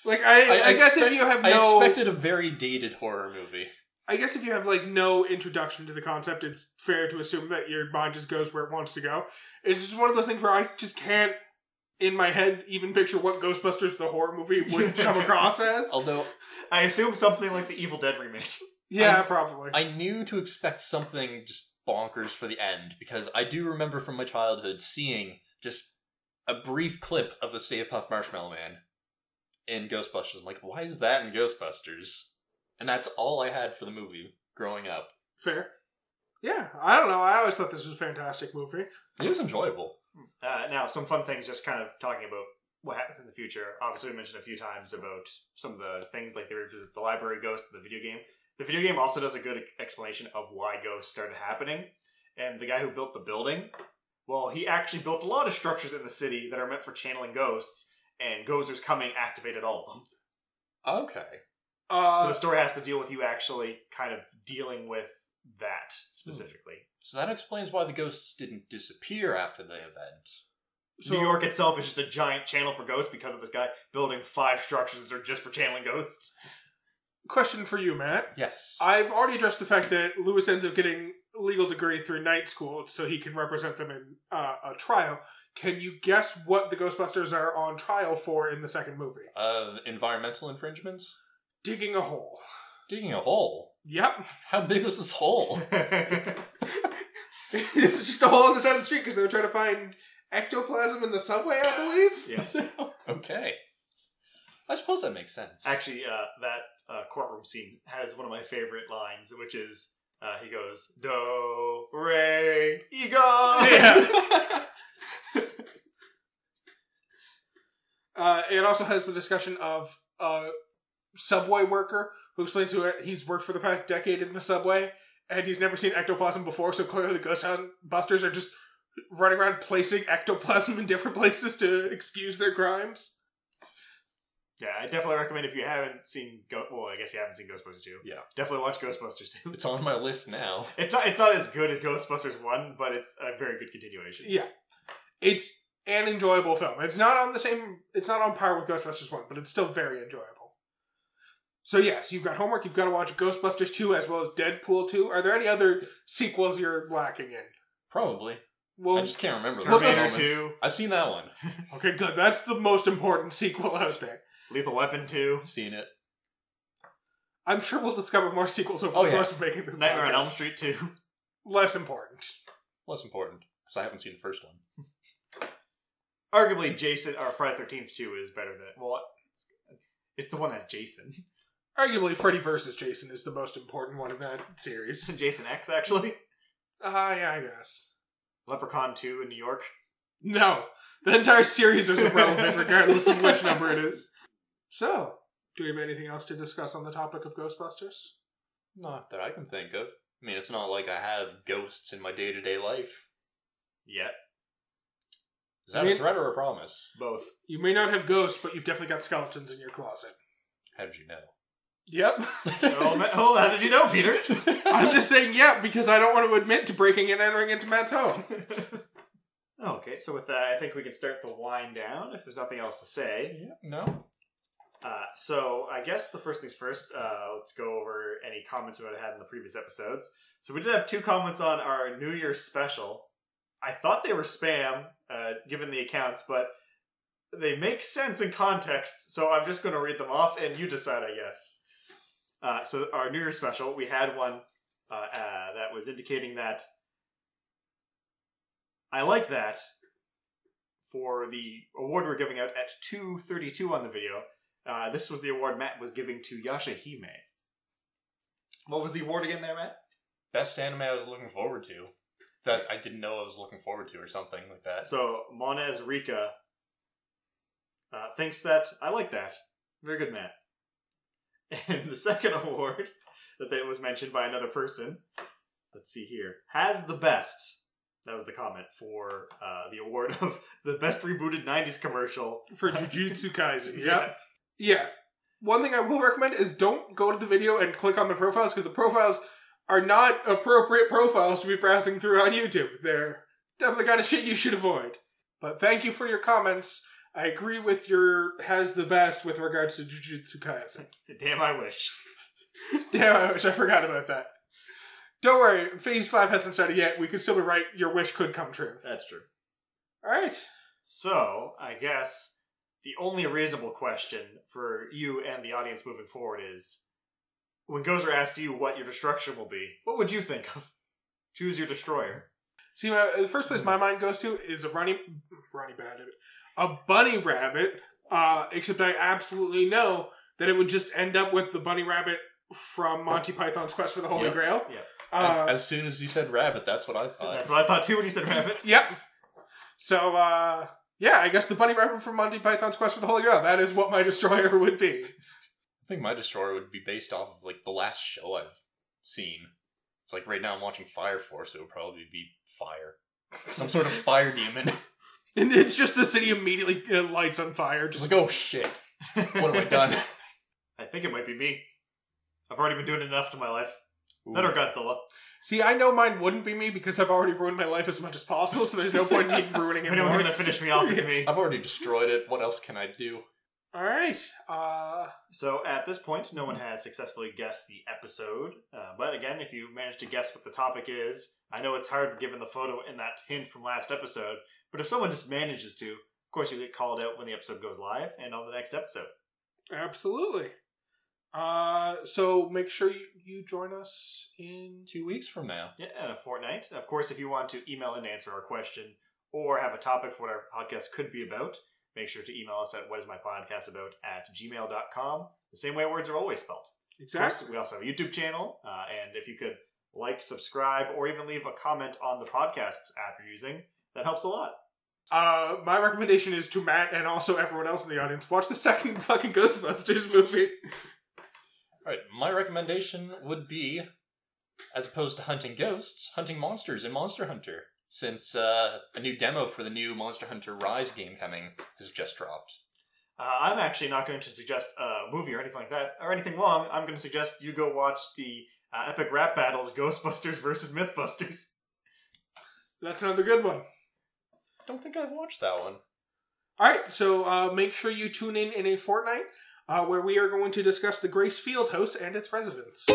Like, I guess if you have I expected a very dated horror movie. I guess if you have, like, no introduction to the concept, it's fair to assume that your mind just goes where it wants to go. It's just one of those things where I just can't, in my head, even picture what Ghostbusters the horror movie would come across as. Although, I assume something like the Evil Dead remake. Yeah, probably. I knew to expect something just bonkers for the end, because I do remember from my childhood seeing just a brief clip of the Stay Puft Marshmallow Man in Ghostbusters. I'm like, why is that in Ghostbusters? And that's all I had for the movie growing up. Fair. Yeah, I don't know. I always thought this was a fantastic movie. It was enjoyable. Now, some fun things, just kind of talking about what happens in the future. Obviously, we mentioned a few times about some of the things, like they revisit the library ghost of the video game. The video game also does a good explanation of why ghosts started happening. And the guy who built the building, well, he actually built a lot of structures in the city that are meant for channeling ghosts, and Gozer's coming activated all of them. Okay. So the story has to deal with you actually kind of dealing with that specifically. So that explains why the ghosts didn't disappear after the event. So, New York itself is just a giant channel for ghosts because of this guy building 5 structures that are just for channeling ghosts. Question for you, Matt. Yes. I've already addressed the fact that Lewis ends up getting a legal degree through night school so he can represent them in a trial. Can you guess what the Ghostbusters are on trial for in the second movie? Environmental infringements? Digging a hole. Digging a hole? Yep. How big was this hole? It's just a hole on the side of the street because they were trying to find ectoplasm in the subway, I believe. Yeah. Okay. I suppose that makes sense. Actually, that courtroom scene has one of my favorite lines, which is, he goes, Do, Re, Egon! Yeah. It also has the discussion of a subway worker who explains to it he's worked for the past decade in the subway and he's never seen ectoplasm before, so clearly the Ghostbusters are just running around placing ectoplasm in different places to excuse their crimes. Yeah, I definitely recommend if you haven't seen well, I guess you haven't seen Ghostbusters 2. Yeah. Definitely watch Ghostbusters 2. It's on my list now. It's not as good as Ghostbusters 1, but it's a very good continuation. Yeah. It's an enjoyable film. It's not on par with Ghostbusters 1, but it's still very enjoyable. So yes, you've got homework, you've got to watch Ghostbusters 2 as well as Deadpool 2. Are there any other sequels you're lacking in? Probably. Well, I just can't remember. Terminator 2. I've seen that one. Okay, good. That's the most important sequel out there. Lethal Weapon 2. Seen it. I'm sure we'll discover more sequels over the course of making this Nightmare on podcast. Elm Street 2. Less important. Less important, because I haven't seen the first one. Arguably, Jason or Friday the 13th 2 is better than well. It's the one that's Jason. Arguably, Freddy vs. Jason is the most important one of that series. Jason X, actually. Yeah, I guess. Leprechaun 2 in New York. No, the entire series is irrelevant, regardless of which number it is. So, do we have anything else to discuss on the topic of Ghostbusters? Not that I can think of. I mean, it's not like I have ghosts in my day-to-day life. Yet. Is that a threat or a promise? Both. You may not have ghosts, but you've definitely got skeletons in your closet. How did you know? Yep. How did you know, Peter? I'm just saying yep, because I don't want to admit to breaking and entering into Matt's home. Okay, so with that, I think we can start the wind down, if there's nothing else to say. Yeah, no. So I guess the first things first, let's go over any comments we would have had in the previous episodes. So we did have 2 comments on our New Year's special. I thought they were spam, given the accounts, but they make sense in context, so I'm just going to read them off, and you decide, I guess. So our New Year's special, we had one that was indicating that I like that for the award we're giving out at 2:32 on the video. This was the award Matt was giving to Yashahime. What was the award again there, Matt? Best anime I was looking forward to. That I didn't know I was looking forward to or something like that. So, Monez Rika thinks that I like that. Very good, Matt. And the second award that was mentioned by another person, let's see here, has the best. That was the comment for the award of the best rebooted 90s commercial. For Jujutsu Kaisen, yeah. One thing I will recommend is don't go to the video and click on the profiles, because the profiles are not appropriate profiles to be browsing through on YouTube. They're definitely kind of shit you should avoid. But thank you for your comments. I agree with your has the best with regards to Jujutsu Kaisen. Damn, I wish. Damn, I wish. I forgot about that. Don't worry, Phase 5 hasn't started yet. We could still be right. Your wish could come true. That's true. Alright. So, I guess the only reasonable question for you and the audience moving forward is, when Gozer asked you what your destruction will be, what would you think of? Choose your destroyer. See, the first place my mind goes to is a bunny rabbit, except I absolutely know that it would just end up with the bunny rabbit from Monty Python's Quest for the Holy Grail. Yep. As soon as you said rabbit, that's what I thought. That's what I thought too when you said rabbit. Yep. So, I guess the bunny rabbit from Monty Python's Quest for the Holy Grail. That is what my destroyer would be. I think my destroyer would be based off of, like, the last show I've seen. It's like right now I'm watching Fire Force, so it would probably be fire. Some sort of fire demon. And it's just the city immediately lights on fire. Just like, oh shit. What have I done? I think it might be me. I've already been doing enough to my life. Ooh. That or Godzilla. See, I know mine wouldn't be me because I've already ruined my life as much as possible, so there's no point in me ruining it more. Anyone's going to finish me off, it's me. I've already destroyed it. What else can I do? Alright. So at this point, no one has successfully guessed the episode. But again, if you manage to guess what the topic is, I know it's hard given the photo and that hint from last episode, but if someone just manages to, of course you get called out when the episode goes live and on the next episode. Absolutely. So make sure you join us in 2 weeks from now. Yeah, and a fortnight. Of course, if you want to email and answer our question or have a topic for what our podcast could be about, make sure to email us at whatismypodcastabout@gmail.com. The same way words are always spelled. Exactly. Of course, we also have a YouTube channel, and if you could like, subscribe, or even leave a comment on the podcast app you're using, that helps a lot. My recommendation is to Matt and also everyone else in the audience, watch the second fucking Ghostbusters movie. Alright, my recommendation would be, as opposed to hunting ghosts, hunting monsters in Monster Hunter. Since a new demo for the new Monster Hunter Rise game coming has just dropped. I'm actually not going to suggest a movie or anything like that, or anything long. I'm going to suggest you go watch the epic rap battles, Ghostbusters versus Mythbusters. That's another good one. I don't think I've watched that one. Alright, so make sure you tune in a fortnight, where we are going to discuss the Grace Fieldhouse and its residents.